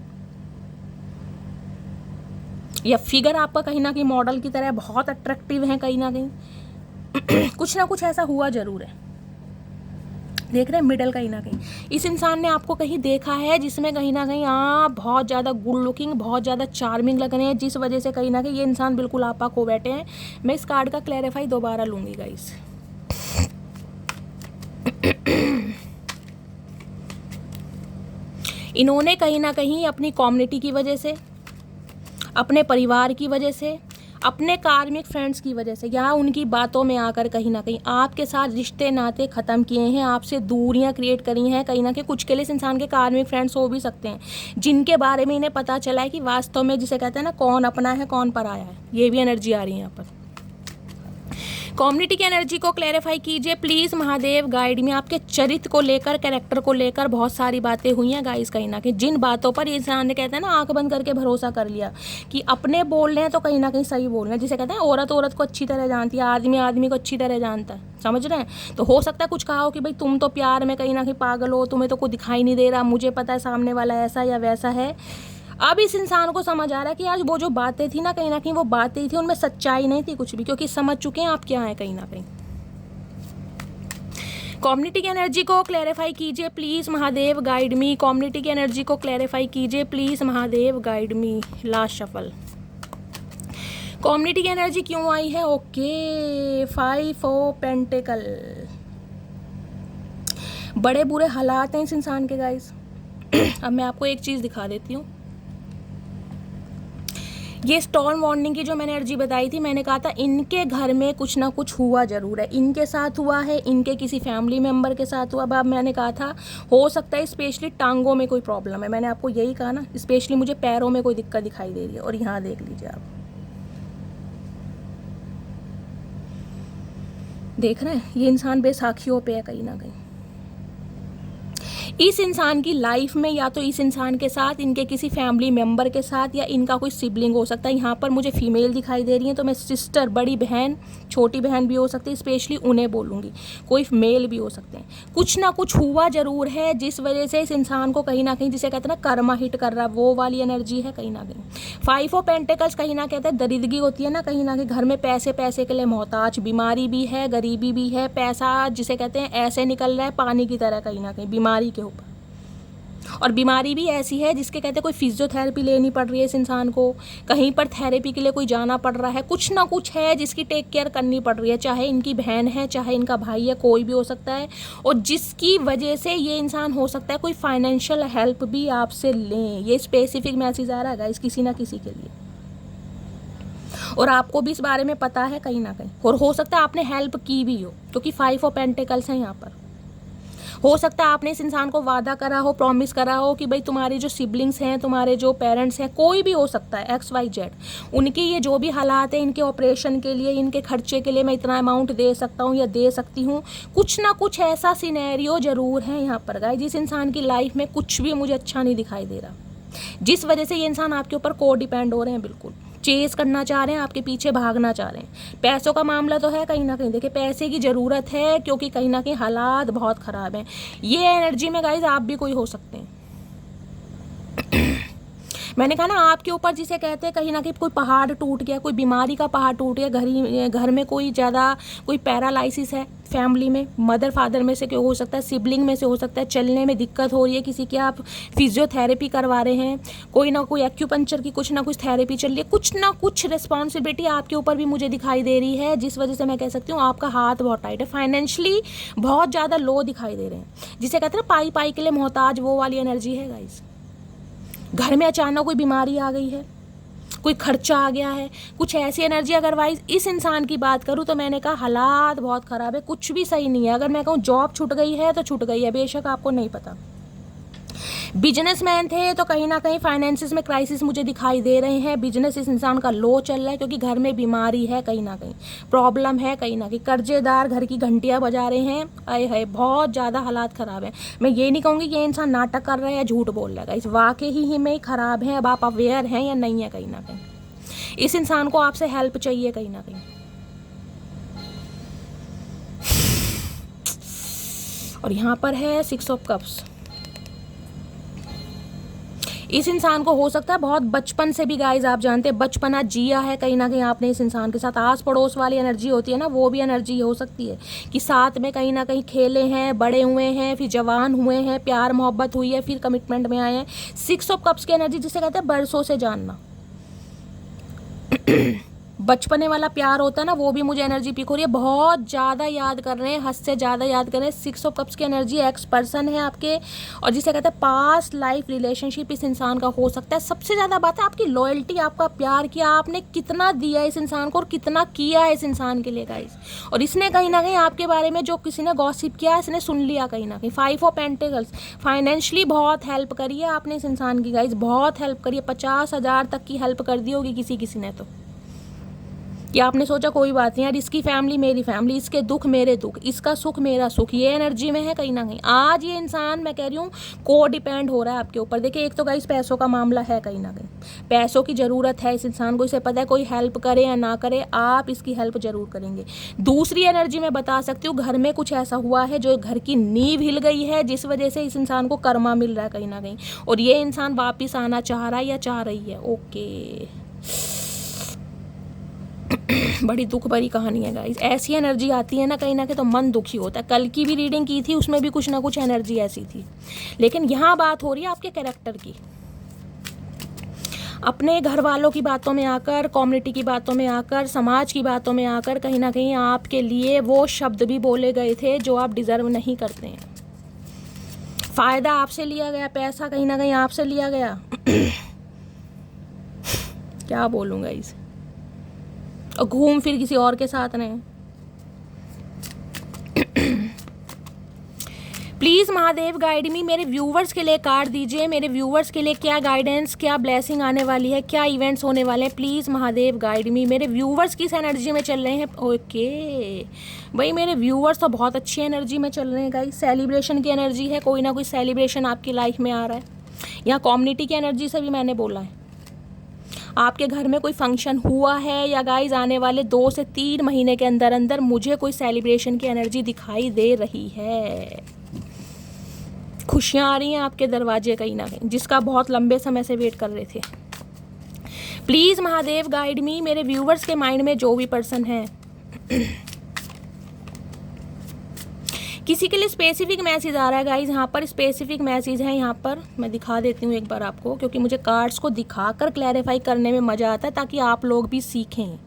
Speaker 1: या फिगर आपका कहीं ना कहीं मॉडल की तरह बहुत अट्रैक्टिव है कहीं ना कहीं। कुछ ना कुछ ऐसा हुआ जरूर है। देख रहे हैं मिडल कहीं ना कहीं इस इंसान ने आपको कहीं देखा है जिसमें कहीं ना कहीं आप बहुत ज़्यादा गुड लुकिंग, बहुत ज़्यादा चार्मिंग लग रहे हैं, जिस वजह से कहीं ना कहीं ये इंसान बिल्कुल आपा खो बैठे हैं। मैं इस कार्ड का क्लैरिफाई दोबारा लूँगी गाइस। इन्होंने कहीं ना कहीं अपनी कम्युनिटी की वजह से, अपने परिवार की वजह से, अपने कार्मिक फ्रेंड्स की वजह से, या उनकी बातों में आकर कहीं ना कहीं आपके साथ रिश्ते नाते ख़त्म किए हैं, आपसे दूरियां क्रिएट करी हैं कहीं ना कहीं। कुछ के लिए इस इंसान के कार्मिक फ्रेंड्स हो भी सकते हैं जिनके बारे में इन्हें पता चला है कि वास्तव में, जिसे कहते हैं ना, कौन अपना है कौन पराया है। ये भी एनर्जी आ रही है यहाँ पर। कम्युनिटी की एनर्जी को क्लैरिफाई कीजिए प्लीज़ महादेव, गाइड में। आपके चरित्र को लेकर, कैरेक्टर को लेकर बहुत सारी बातें हुई हैं गाइस कहीं ना कहीं, जिन बातों पर ये इंसान ने, कहते हैं ना, आंख बंद करके भरोसा कर लिया कि अपने बोल रहे हैं तो कहीं ना कहीं सही बोल रहे हैं। जिसे कहते हैं औरत औरत को अच्छी तरह जानती है, आदमी आदमी को अच्छी तरह जानता है, समझ रहे हैं। तो हो सकता है कुछ कहा हो कि भाई तुम तो प्यार में कहीं ना कहीं पागल हो, तुम्हें तो कोई दिखाई नहीं दे रहा, मुझे पता है सामने वाला ऐसा या वैसा है। अब इस इंसान को समझ आ रहा है कि आज वो जो बातें थी ना कहीं वो बातें ही थी, उनमें सच्चाई नहीं थी कुछ भी, क्योंकि समझ चुके हैं आप क्या हैं कहीं ना कहीं। कम्युनिटी की एनर्जी को क्लैरिफाई कीजिए please Mahadev, guide me. Community की एनर्जी को क्लैरिफाई कीजिए please Mahadev, guide me. Last shuffle. Community की एनर्जी क्यों आई है? Okay, 5 of pentacle. बड़े बुरे हालात हैं इस इंसान के गाइस। अब मैं आपको एक चीज़ दिखा देती हूँ। ये स्टॉर्म वार्निंग की जो मैंने एनर्जी बताई थी, मैंने कहा था इनके घर में कुछ ना कुछ हुआ ज़रूर है, इनके साथ हुआ है, इनके किसी फैमिली मेम्बर के साथ हुआ। अब मैंने कहा था हो सकता है स्पेशली टांगों में कोई प्रॉब्लम है, मैंने आपको यही कहा ना, स्पेशली मुझे पैरों में कोई दिक्कत दिखाई दे रही है। और यहाँ देख लीजिए आप, देख रहे हैं ये इंसान बेसाखियों पे है कहीं ना कहीं। इस इंसान की लाइफ में या तो इस इंसान के साथ इनके किसी फैमिली मेम्बर के साथ या इनका कोई सिबलिंग हो सकता है। यहाँ पर मुझे फीमेल दिखाई दे रही है, तो मैं सिस्टर, बड़ी बहन, छोटी बहन भी हो सकती है, स्पेशली उन्हें बोलूँगी। कोई मेल भी हो सकते हैं। कुछ ना कुछ हुआ ज़रूर है जिस वजह से इस इंसान को कहीं ना कहीं, जिसे कहते हैं ना, कर्मा हिट कर रहा है, वो वाली एनर्जी है कहीं ना कहीं। 5 ऑफ पेंटिकल्स कहीं ना कहते हैं दरिद्रगी होती है ना कहीं घर में, पैसे के लिए मोहताज, बीमारी भी है, गरीबी भी है, पैसा जिसे कहते हैं ऐसे निकल रहा है पानी की तरह कहीं ना कहीं बीमारी के ऊपर। और बीमारी भी ऐसी है जिसके कहते हैं कोई फिजियोथेरेपी लेनी पड़ रही है इस इंसान को, कहीं पर थेरेपी के लिए कोई जाना पड़ रहा है, कुछ ना कुछ है जिसकी टेक केयर करनी पड़ रही है, चाहे इनकी बहन है, चाहे इनका भाई है, कोई भी हो सकता है। और जिसकी वजह से ये इंसान, हो सकता है कोई फाइनेंशियल हेल्प भी आपसे लें। ये स्पेसिफिक मैसेज आ रहा है गाइस किसी ना किसी के लिए, और आपको भी इस बारे में पता है कहीं ना कहीं, और हो सकता है आपने हेल्प की भी हो, क्योंकि 5 ऑफ पेंटिकल्स हैं यहाँ पर। हो सकता है आपने इस इंसान को वादा करा हो, प्रॉमिस करा हो कि भाई तुम्हारे जो सिबलिंग्स हैं, तुम्हारे जो पेरेंट्स हैं, कोई भी हो सकता है, XYZ, उनके ये जो भी हालात हैं, इनके ऑपरेशन के लिए, इनके खर्चे के लिए मैं इतना अमाउंट दे सकता हूँ या दे सकती हूँ। कुछ ना कुछ ऐसा सिनेरियो ज़रूर है यहाँ पर गाइस, जिस इंसान की लाइफ में कुछ भी मुझे अच्छा नहीं दिखाई दे रहा, जिस वजह से ये इंसान आपके ऊपर को डिपेंड हो रहे हैं बिल्कुल। चेस करना चाह रहे हैं, आपके पीछे भागना चाह रहे हैं। पैसों का मामला तो है कहीं ना कहीं, देखिए पैसे की ज़रूरत है क्योंकि कहीं ना कहीं हालात बहुत ख़राब हैं। ये एनर्जी में गाइज आप भी कोई हो सकते हैं। मैंने कहा ना आपके ऊपर जिसे कहते हैं कहीं ना कहीं कोई पहाड़ टूट गया, कोई बीमारी का पहाड़ टूट गया, घर में कोई ज़्यादा कोई पैरालाइसिस है फैमिली में, मदर फादर में से क्यों हो सकता है, सिबलिंग में से हो सकता है, चलने में दिक्कत हो रही है किसी की, आप फिजियोथेरेपी करवा रहे हैं, कोई ना कोई एक्यूपंक्चर की कुछ ना कुछ थेरेपी चल रही है, कुछ ना कुछ रिस्पॉन्सिबिलिटी आपके ऊपर भी मुझे दिखाई दे रही है, जिस वजह से मैं कह सकती हूँ आपका हाथ बहुत टाइट है, फाइनेंशियली बहुत ज़्यादा लो दिखाई दे रहे हैं, जिसे कहते हैं ना पाई पाई के लिए मोहताज, वो वाली एनर्जी है गाइस। घर में अचानक कोई बीमारी आ गई है, कोई खर्चा आ गया है, कुछ ऐसी एनर्जी। अदरवाइज इस इंसान की बात करूँ तो मैंने कहा हालात बहुत ख़राब है, कुछ भी सही नहीं है। अगर मैं कहूँ जॉब छूट गई है तो छूट गई है, बेशक आपको नहीं पता। बिजनेसमैन थे तो कहीं ना कहीं फाइनेंसिस में क्राइसिस मुझे दिखाई दे रहे हैं, बिजनेस इस इंसान का लो चल रहा है क्योंकि घर में बीमारी है, कहीं ना कहीं प्रॉब्लम है, कहीं ना कहीं कर्जेदार घर की घंटियां बजा रहे हैं, आए है बहुत ज़्यादा हालात ख़राब है। मैं ये नहीं कहूँगी कि ये इंसान नाटक कर रहा है या झूठ बोल रहा है, इस वाकई ही में ख़राब है। अब आप अवेयर हैं या नहीं है, कहीं ना कहीं इस इंसान को आपसे हेल्प चाहिए कहीं ना कहीं। और यहाँ पर है 6 ऑफ कप्स। इस इंसान को हो सकता है बहुत बचपन से भी गाइज आप जानते हैं बचपना जिया है कहीं ना कहीं आपने इस इंसान के साथ, आस पड़ोस वाली एनर्जी होती है ना, वो भी एनर्जी हो सकती है कि साथ में कहीं ना कहीं खेले हैं, बड़े हुए हैं, फिर जवान हुए हैं, प्यार मोहब्बत हुई है, फिर कमिटमेंट में आए हैं। 6 ऑफ कप्स की एनर्जी जिसे कहते हैं बरसों से जानना, बचपने वाला प्यार होता है ना, वो भी मुझे एनर्जी पिक हो रही है। बहुत ज़्यादा याद कर रहे हैं, हद से ज़्यादा याद कर रहे हैं। 6 ऑफ कप्स की एनर्जी एक्स पर्सन है आपके, और जिसे कहते हैं पास्ट लाइफ रिलेशनशिप इस इंसान का हो सकता है। सबसे ज़्यादा बात है आपकी लॉयल्टी, आपका प्यार किया आपने, कितना दिया इस इंसान को और कितना किया है इस इंसान के लिए गाइस। और इसने कहीं ना कहीं आपके बारे में जो किसी ने गॉसिप किया इसने सुन लिया कहीं ना कहीं। 5 ऑफ पेंटिकल्स, फाइनेंशियली बहुत हेल्प करी है आपने इस इंसान की गाइस, बहुत हेल्प करी है, 50,000 तक की हेल्प कर दी होगी किसी ने तो, कि आपने सोचा कोई बात नहीं यार, इसकी फैमिली मेरी फैमिली, इसके दुख मेरे दुख, इसका सुख मेरा सुख, ये एनर्जी में है कहीं ना कहीं। आज ये इंसान मैं कह रही हूँ को डिपेंड हो रहा है आपके ऊपर। देखिए एक तो गाइस पैसों का मामला है कहीं ना कहीं, पैसों की ज़रूरत है इस इंसान को, इसे पता है कोई हेल्प करे या ना करे आप इसकी हेल्प जरूर करेंगे। दूसरी एनर्जी मैं बता सकती हूँ, घर में कुछ ऐसा हुआ है जो घर की नींव हिल गई है, जिस वजह से इस इंसान को कर्मा मिल रहा है कहीं ना कहीं, और ये इंसान वापिस आना चाह रहा है या चाह रही है। ओके बड़ी दुख भरी कहानी है गाइस। ऐसी एनर्जी आती है ना कहीं ना कहीं तो मन दुखी होता है। कल की भी रीडिंग की थी, उसमें भी कुछ ना कुछ एनर्जी ऐसी थी, लेकिन यहाँ बात हो रही है आपके कैरेक्टर की। अपने घर वालों की बातों में आकर, कम्युनिटी की बातों में आकर, समाज की बातों में आकर कहीं ना कहीं आपके लिए वो शब्द भी बोले गए थे जो आप डिजर्व नहीं करते हैं। फ़ायदा आपसे लिया गया, पैसा कहीं ना कहीं आपसे लिया गया। क्या बोलूँगा इसे, और घूम फिर किसी और के साथ रहें। प्लीज़ महादेव गाइड मी, मेरे व्यूवर्स के लिए कार्ड दीजिए, मेरे व्यूवर्स के लिए क्या गाइडेंस, क्या ब्लेसिंग आने वाली है, क्या इवेंट्स होने वाले हैं। प्लीज़ महादेव गाइड मी, मेरे व्यूवर्स किस एनर्जी में चल रहे हैं। ओके भाई मेरे व्यूवर्स तो बहुत अच्छी एनर्जी में चल रहे हैं गाइस। सेलिब्रेशन की एनर्जी है, कोई ना कोई सेलिब्रेशन आपकी लाइफ में आ रहा है। यहाँ कम्युनिटी की एनर्जी से भी मैंने बोला है, आपके घर में कोई फंक्शन हुआ है या गाइस आने वाले 2 से 3 महीने के अंदर अंदर मुझे कोई सेलिब्रेशन की एनर्जी दिखाई दे रही है। खुशियाँ आ रही हैं आपके दरवाजे कहीं ना कहीं, जिसका बहुत लंबे समय से वेट कर रहे थे। प्लीज़ महादेव गाइड मी, मेरे व्यूवर्स के माइंड में जो भी पर्सन है, किसी के लिए स्पेसिफिक मैसेज आ रहा है गाइज। यहाँ पर स्पेसिफिक मैसेज है, यहाँ पर मैं दिखा देती हूँ एक बार आपको, क्योंकि मुझे कार्ड्स को दिखाकर क्लैरिफाई करने में मज़ा आता है ताकि आप लोग भी सीखें।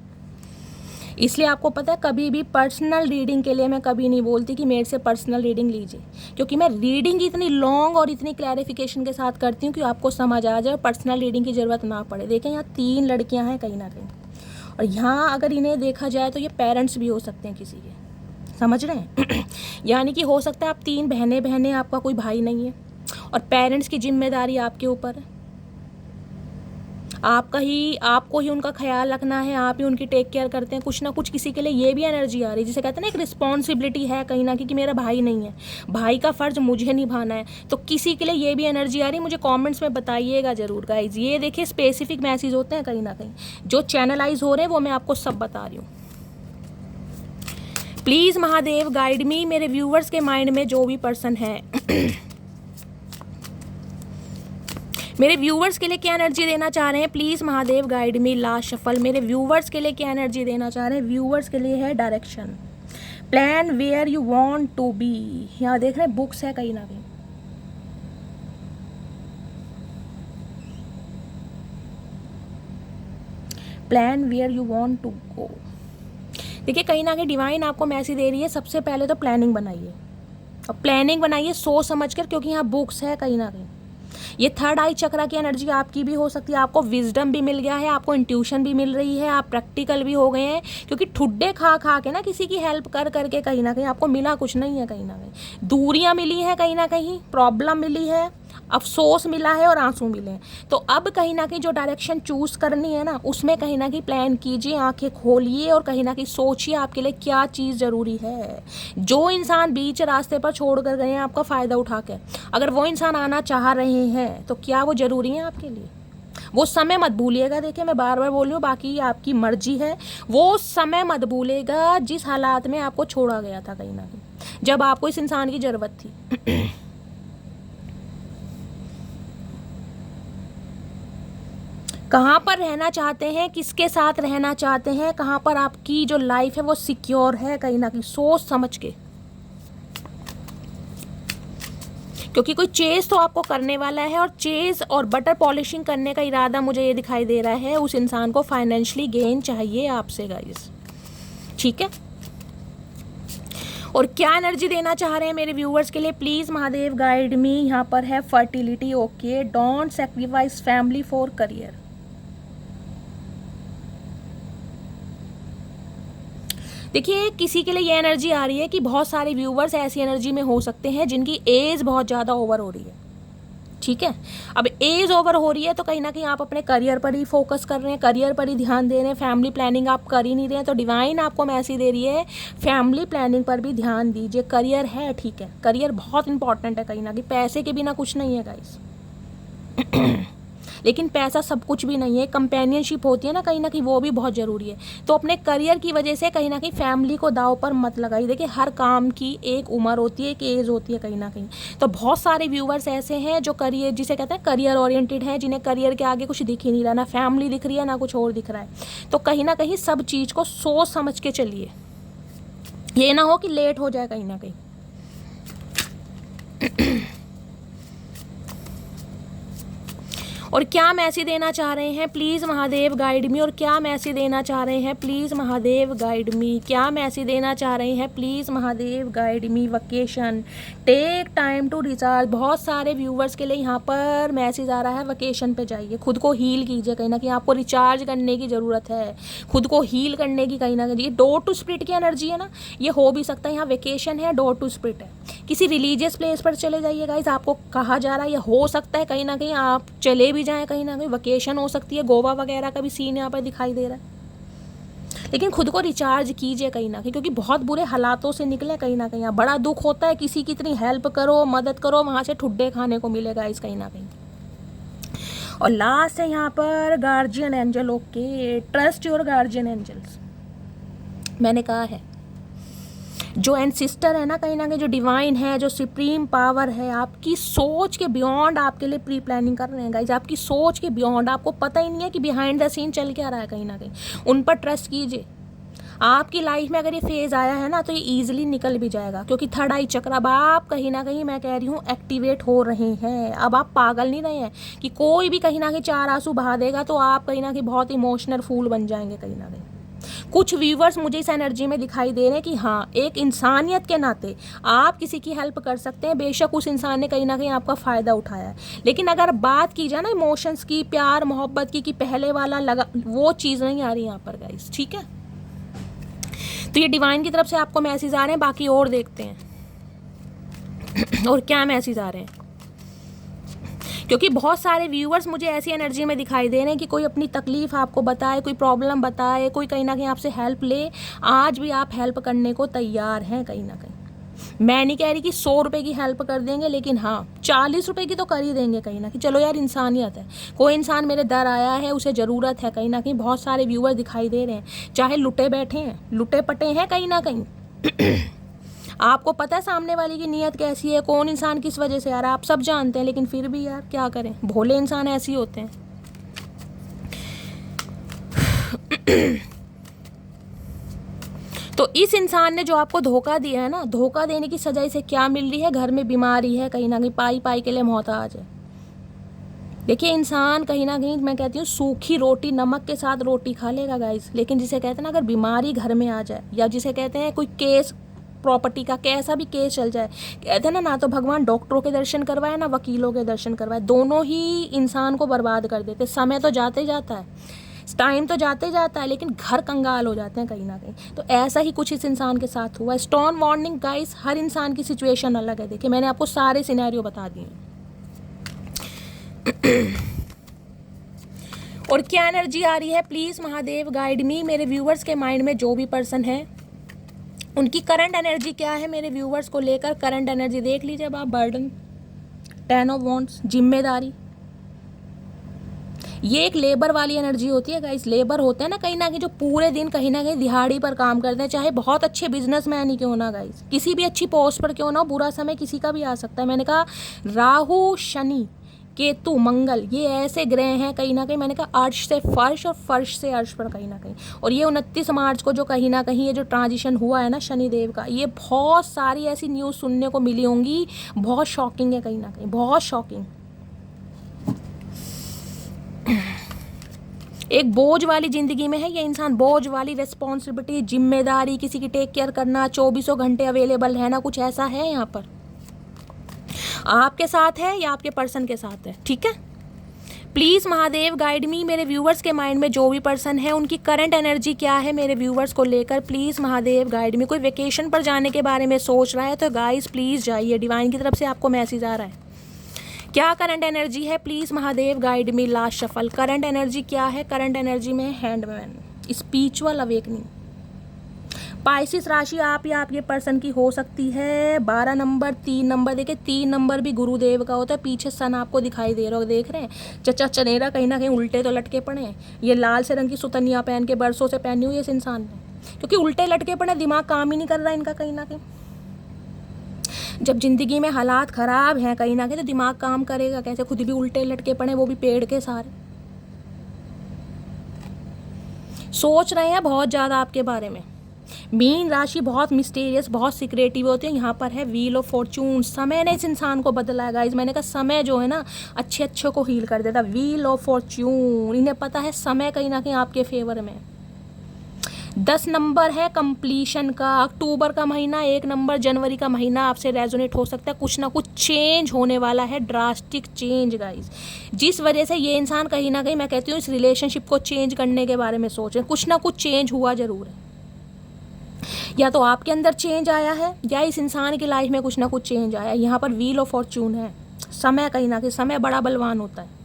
Speaker 1: इसलिए आपको पता है कभी भी पर्सनल रीडिंग के लिए मैं कभी नहीं बोलती कि मेरे से पर्सनल रीडिंग लीजिए, क्योंकि मैं रीडिंग इतनी लॉन्ग और इतनी क्लैरिफिकेशन के साथ करती हूँ कि आपको समझ आ जाए, पर्सनल रीडिंग की ज़रूरत ना पड़े। देखें यहाँ 3 लड़कियाँ हैं कहीं ना कहीं, और यहाँ अगर इन्हें देखा जाए तो ये पेरेंट्स भी हो सकते हैं किसी के, समझ रहे हैं। यानी कि हो सकता है आप 3 बहनें, आपका कोई भाई नहीं है, और पेरेंट्स की जिम्मेदारी आपके ऊपर है। आपको ही उनका ख्याल रखना है, आप ही उनकी टेक केयर करते हैं। कुछ ना कुछ किसी के लिए ये भी एनर्जी आ रही है, जिसे कहते हैं ना एक रिस्पॉन्सिबिलिटी है कहीं ना कहीं कि मेरा भाई नहीं है, भाई का फ़र्ज मुझे निभाना है। तो किसी के लिए ये भी एनर्जी आ रही है, मुझे कॉमेंट्स में बताइएगा ज़रूर गाइज। ये देखिए स्पेसिफिक मैसेज होते हैं कहीं ना कहीं जो चैनलाइज हो रहे हैं, वो मैं आपको सब बता रही हूँ। प्लीज़ महादेव गाइड मी, मेरे व्यूवर्स के माइंड में जो भी पर्सन है मेरे व्यूवर्स के लिए क्या एनर्जी देना चाह रहे हैं, please Mahadev guide me. Last shuffle मेरे व्यूवर्स के लिए क्या एनर्जी देना चाह रहे हैं, व्यूवर्स के लिए है direction, plan where you want to be. यहाँ देख रहे हैं बुक्स है कहीं ना कहीं, plan where you want to go. देखिए कहीं ना कहीं डिवाइन आपको मैसेज दे रही है, सबसे पहले तो प्लानिंग बनाइए, और प्लानिंग बनाइए सोच समझ कर, क्योंकि यहाँ बुक्स है कहीं ना कहीं। ये थर्ड आई चक्रा की एनर्जी आपकी भी हो सकती है, आपको विजडम भी मिल गया है, आपको इंट्यूशन भी मिल रही है, आप प्रैक्टिकल भी हो गए हैं, क्योंकि ठुड्डे खा खा के ना किसी की हेल्प कर करके कहीं ना कहीं आपको मिला कुछ नहीं है, कहीं ना कहीं दूरियां मिली हैं, कहीं ना कहीं प्रॉब्लम मिली है, अफसोस मिला है और आंसू मिले हैं। तो अब कहीं ना कहीं जो डायरेक्शन चूज करनी है ना, उसमें कहीं ना कहीं प्लान कीजिए, आंखें खोलिए और कहीं ना कहीं सोचिए आपके लिए क्या चीज़ ज़रूरी है। जो इंसान बीच रास्ते पर छोड़ कर गए हैं आपका फ़ायदा उठा के, अगर वो इंसान आना चाह रहे हैं तो क्या वो ज़रूरी है आपके लिए? वो समय मत भूलिएगा। देखिए मैं बार बार बोल रही हूँ, बाकी आपकी मर्जी है, वो समय मत भूलेगा जिस हालात में आपको छोड़ा गया था कहीं ना कहीं, जब आपको इस इंसान की ज़रूरत थी। कहाँ पर रहना चाहते हैं, किसके साथ रहना चाहते हैं, कहाँ पर आपकी जो लाइफ है वो सिक्योर है, कहीं ना कहीं सोच समझ के, क्योंकि कोई चेज तो आपको करने वाला है, और चेज और बटर पॉलिशिंग करने का इरादा मुझे ये दिखाई दे रहा है। उस इंसान को फाइनेंशियली गेन चाहिए आपसे गाइस, ठीक है। और क्या एनर्जी देना चाह रहे हैं मेरे व्यूवर्स के लिए, प्लीज़ महादेव गाइड मी। यहाँ पर है fertility, okay, don't sacrifice family for career. देखिए किसी के लिए ये एनर्जी आ रही है कि बहुत सारे व्यूवर्स ऐसी एनर्जी में हो सकते हैं जिनकी एज बहुत ज़्यादा ओवर हो रही है, ठीक है। अब एज ओवर हो रही है तो कहीं ना कहीं आप अपने करियर पर ही फोकस कर रहे हैं, करियर पर ही ध्यान दे रहे हैं, फैमिली प्लानिंग आप कर ही नहीं रहे हैं। तो डिवाइन आपको मैसेज दे रही है फैमिली प्लानिंग पर भी ध्यान दीजिए। करियर है, ठीक है, करियर बहुत इंपॉर्टेंट है, कहीं ना कहीं पैसे के बिना कुछ नहीं है गाइस। लेकिन पैसा सब कुछ भी नहीं है, कंपेनियनशिप होती है ना कहीं ना कहीं, वो भी बहुत ज़रूरी है। तो अपने करियर की वजह से कहीं ना कहीं फैमिली को दाव पर मत लगाइए। देखिए हर काम की एक उम्र होती है, एक एज होती है कहीं ना कहीं। तो बहुत सारे व्यूवर्स ऐसे हैं जो करियर, जिसे कहते हैं करियर ओरिएंटेड हैं, जिन्हें करियर के आगे कुछ दिख ही नहीं रहा, ना फैमिली दिख रही है ना कुछ और दिख रहा है। तो कहीं ना कहीं सब चीज़ को सोच समझ के चलिए, ये ना हो कि लेट हो जाए कहीं ना कहीं। और क्या मैसेज देना चाह रहे हैं, प्लीज़ महादेव गाइड मी। और क्या मैसेज देना चाह रहे हैं, प्लीज़ महादेव गाइड मी। क्या मैसेज देना चाह रहे हैं, please Mahadev guide me. Vacation, take time to recharge. बहुत सारे व्यूवर्स के लिए यहाँ पर मैसेज आ रहा है वकेशन पे जाइए, खुद को हील कीजिए, कहीं ना कहीं आपको रिचार्ज करने की ज़रूरत है, खुद को हील करने की कहीं ना कहीं। ये डोर टू स्पिरिट की एनर्जी है ना, ये हो भी सकता है। यहाँ वेकेशन है, डोर टू स्पिरिट है, किसी रिलीजियस प्लेस पर चले जाइए गाइस, आपको कहा जा रहा है। ये हो सकता है कहीं ना कहीं आप चले भी जाएं, कहीं ना कहीं वेकेशन हो सकती है, गोवा वगैरह का भी सीन यहाँ पर दिखाई दे रहा है। लेकिन खुद को रिचार्ज कीजिए कहीं ना कहीं, क्योंकि बहुत बुरे हालातों से निकले कहीं ना कहीं। बड़ा दुख होता है, किसी की इतनी हेल्प करो, मदद करो, वहाँ से ठुड्डे खाने को मिलेगा इस कहीं ना कहीं। और लास्ट है यहाँ पर guardian angel, okay, trust your guardian angels. मैंने कहा है जो एंसिस्टर है ना कहीं ना कहीं, जो डिवाइन है, जो सुप्रीम पावर है, आपकी सोच के बियॉन्ड आपके लिए प्री प्लानिंग कर रहे हैं गाइज। आपकी सोच के बियॉन्ड, आपको पता ही नहीं है कि बिहाइंड द सीन चल क्या रहा है कहीं ना कहीं। उन पर ट्रस्ट कीजिए। आपकी लाइफ में अगर ये फेज़ आया है ना तो ये ईजिली निकल भी जाएगा, क्योंकि थर्ड आई चक्र अब आप कहीं ना कहीं, मैं कह रही हूँ, एक्टिवेट हो रहे हैं। अब आप पागल नहीं रहे हैं कि कोई भी कहीं ना कहीं चार आंसू बहा देगा तो आप कहीं ना कहीं बहुत इमोशनल फूल बन जाएंगे कहीं ना कहीं। कुछ व्यूवर्स मुझे इस एनर्जी में दिखाई दे रहे हैं कि हाँ, एक इंसानियत के नाते आप किसी की हेल्प कर सकते हैं। बेशक उस इंसान ने कहीं ना कहीं आपका फ़ायदा उठाया है, लेकिन अगर बात की जाए ना इमोशंस की, प्यार मोहब्बत की, कि पहले वाला लगा, वो चीज़ नहीं आ रही यहाँ पर गाइस, ठीक है। तो ये डिवाइन की तरफ से आपको मैसेज आ रहे हैं, बाकी और देखते हैं और क्या मैसेज आ रहे हैं। क्योंकि बहुत सारे व्यूअर्स मुझे ऐसी एनर्जी में दिखाई दे रहे हैं कि कोई अपनी तकलीफ आपको बताए, कोई प्रॉब्लम बताए, कोई कहीं ना कहीं आपसे हेल्प ले, आज भी आप हेल्प करने को तैयार हैं कहीं ना कहीं। मैं नहीं कह रही कि 100 रुपये की हेल्प कर देंगे, लेकिन हाँ 40 रुपये की तो कर ही देंगे कहीं ना कहीं। चलो यार, इंसानियत है, कोई इंसान मेरे दर आया है, उसे ज़रूरत है कहीं ना कहीं। बहुत सारे व्यूअर दिखाई दे रहे हैं, चाहे लुटे बैठे हैं, लुटे पटे हैं कहीं ना कहीं। आपको पता है सामने वाले की नीयत कैसी है, कौन इंसान किस वजह से आ रहा है, आप सब जानते हैं, लेकिन फिर भी यार क्या करें, भोले इंसान ऐसे ही होते हैं। तो इस इंसान ने जो आपको धोखा दिया है ना, धोखा देने की सजा इसे क्या मिल रही है, घर में बीमारी है कहीं ना कहीं, पाई पाई के लिए मोहताज है। देखिए, इंसान कहीं ना कहीं, मैं कहती हूँ सूखी रोटी, नमक के साथ रोटी खा लेगा गाइस, लेकिन जिसे कहते हैं ना, अगर बीमारी घर में आ जाए, या जिसे कहते हैं कोई केस, प्रॉपर्टी का कैसा भी केस चल जाए, कहते हैं ना तो भगवान डॉक्टरों के दर्शन करवाए, ना वकीलों के दर्शन करवाए, दोनों ही इंसान को बर्बाद कर देते। समय तो जाते ही जाता है, टाइम तो जाते जाता है, लेकिन घर कंगाल हो जाते हैं कहीं ना कहीं। तो ऐसा ही कुछ इस इंसान के साथ हुआ। स्टॉर्म वार्निंग गाइस, हर इंसान की सिचुएशन अलग है। देखिए, मैंने आपको सारे सिनेरियो बता दिए। और क्या एनर्जी आ रही है, प्लीज़ महादेव गाइड मी। मेरे व्यूवर्स के माइंड में जो भी पर्सन है, उनकी करंट एनर्जी क्या है मेरे व्यूवर्स को लेकर। करंट एनर्जी देख लीजिए अब आप। बर्डन, 10 ऑफ वॉन्ड्स, जिम्मेदारी, ये एक लेबर वाली एनर्जी होती है गाइस। लेबर होते हैं ना कहीं जो पूरे दिन कहीं ना कहीं दिहाड़ी पर काम करते हैं, चाहे बहुत अच्छे बिजनेसमैन ही क्यों ना गाइस, किसी भी अच्छी पोस्ट पर क्यों ना हो, बुरा समय किसी का भी आ सकता है। मैंने कहा राहु, शनि, केतु, मंगल, ये ऐसे ग्रह हैं कहीं ना कहीं, मैंने कहा अर्श से फर्श और फर्श से अर्श पर कहीं ना कहीं। और ये 29 मार्च को जो कहीं ना कहीं ये जो ट्रांजिशन हुआ है ना शनिदेव का, ये बहुत सारी ऐसी न्यूज़ सुनने को मिली होंगी, बहुत शॉकिंग है कहीं ना कहीं, बहुत शॉकिंग। एक बोझ वाली ज़िंदगी में है ये इंसान, बोझ वाली रिस्पॉन्सिबिलिटी, जिम्मेदारी, किसी की टेक केयर करना, 24 घंटे अवेलेबल रहना, कुछ ऐसा है यहाँ पर। आपके साथ है या आपके पर्सन के साथ है, ठीक है। प्लीज़ महादेव गाइड मी। मेरे व्यूवर्स के माइंड में जो भी पर्सन है, उनकी करंट एनर्जी क्या है मेरे व्यूवर्स को लेकर, प्लीज़ महादेव गाइड मी। कोई वेकेशन पर जाने के बारे में सोच रहा है तो गाइस प्लीज़ जाइए, डिवाइन की तरफ से आपको मैसेज आ रहा है। क्या करंट एनर्जी है, please Mahadev guide me. Last shuffle, current energy क्या है। करंट एनर्जी में हैंडमैन, स्पिरिचुअल अवेकनिंग। पाइसिस राशि आप या आपके पर्सन की हो सकती है। 12 नंबर, 3 नंबर, देखिए 3 नंबर भी गुरुदेव का होता है। पीछे सन आपको दिखाई दे रहा हो, देख रहे हैं, चचा चनेरा कहीं ना कहीं उल्टे तो लटके पड़े हैं। ये लाल से रंग की सुतनिया पहन के बरसों से पहनी हुई है इस इंसान ने, क्योंकि उल्टे लटके पड़े, दिमाग काम ही नहीं कर रहा इनका कहीं ना कहीं। जब जिंदगी में हालात ख़राब हैं कहीं ना कहीं, तो दिमाग काम करेगा कैसे, खुद भी उल्टे लटके पड़े, वो भी पेड़ के सारे। सोच रहे हैं बहुत ज़्यादा आपके बारे में। मीन राशि बहुत मिस्टीरियस, बहुत सीक्रेटिव होती है। यहाँ पर है व्हील ऑफ फॉर्चून। समय ने इस इंसान को बदला है गाइस। मैंने कहा समय जो है ना अच्छे अच्छे को हील कर देता। व्हील ऑफ फॉर्चून, इन्हें पता है समय कहीं ना कहीं आपके फेवर में। 10 नंबर है कंप्लीशन का। अक्टूबर का महीना, 1 नंबर जनवरी का महीना आपसे रेजोनेट हो सकता है। कुछ ना कुछ चेंज होने वाला है, ड्रास्टिक चेंज गाइस, जिस वजह से ये इंसान कहीं ना कहीं, मैं कहती हूँ, इस रिलेशनशिप को चेंज करने के बारे में सोच रहे हैं। कुछ ना कुछ चेंज हुआ जरूर है, या तो आपके अंदर चेंज आया है या इस इंसान की लाइफ में कुछ ना कुछ चेंज आया है। यहाँ पर व्हील ऑफ फॉर्चून है। समय कहीं ना कहीं, समय बड़ा बलवान होता है।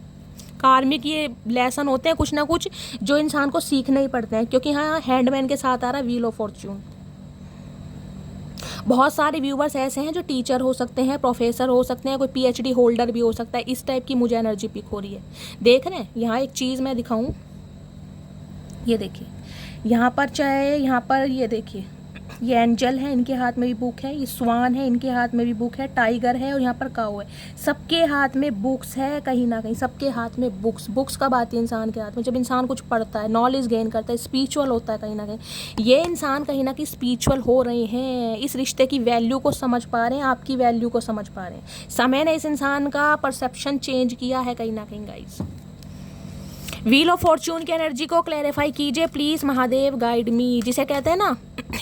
Speaker 1: कार्मिक ये लेसन होते हैं कुछ ना कुछ जो इंसान को सीखने ही पड़ते हैं, क्योंकि यहाँ हैंडमैन के साथ आ रहा है व्हील ऑफ फॉर्चून। बहुत सारे व्यूवर्स ऐसे हैं जो टीचर हो सकते हैं, प्रोफेसर हो सकते हैं, कोई पीएचडी होल्डर भी हो सकता है। इस टाइप की मुझे एनर्जी पिक हो रही है। देख रहे हैं, यहाँ एक चीज़ मैं दिखाऊं, ये देखिए, यहाँ पर चाहे, यहाँ पर ये देखिए, ये एंजल है, इनके हाथ में भी बुक है। ये स्वान है, इनके हाथ में भी बुक है। टाइगर है और यहाँ पर काऊ है। सबके हाथ में बुक्स है कहीं ना कहीं, सबके हाथ में बुक्स। बुक्स कब आती है इंसान के हाथ में, जब इंसान कुछ पढ़ता है, नॉलेज गेन करता है, स्पिरिचुअल होता है कहीं ना कहीं। ये इंसान कहीं ना कहीं स्पिरिचुअल हो रहे हैं, इस रिश्ते की वैल्यू को समझ पा रहे हैं, आपकी वैल्यू को समझ पा रहे हैं। समय ने इस इंसान का परसेप्शन चेंज किया है कहीं ना कहीं गाइस। व्हील ऑफ फॉर्चून की एनर्जी को क्लैरिफाई कीजिए प्लीज़ महादेव गाइड मी। जिसे कहते हैं ना,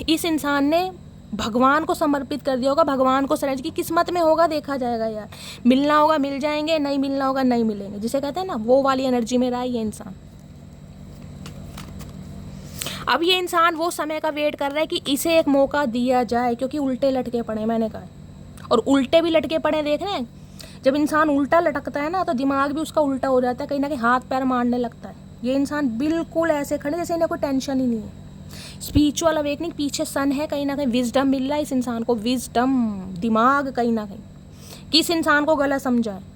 Speaker 1: इस इंसान ने भगवान को समर्पित कर दिया होगा, भगवान को सरेंडर की किस्मत में होगा, देखा जाएगा यार। मिलना होगा मिल जाएंगे, नहीं मिलना होगा नहीं मिलेंगे, जिसे कहते हैं ना, वो वाली एनर्जी में रहा है ये इंसान। अब ये इंसान वो समय का वेट कर रहा है कि इसे एक मौका दिया जाए, क्योंकि उल्टे लटके पड़े, मैंने कहा, और उल्टे भी लटके पड़े, देख रहे हैं। जब इंसान उल्टा लटकता है ना तो दिमाग भी उसका उल्टा हो जाता है, कहीं ना कहीं हाथ पैर मारने लगता है। ये इंसान बिल्कुल ऐसे खड़े जैसे इन्हें कोई टेंशन ही नहीं है। स्पिरिचुअल अवेकनिंग पीछे सन है, कहीं ना कहीं विजडम मिल रहा है इस इंसान को, विजडम, दिमाग कहीं ना कहीं किस इंसान को गलत समझा है।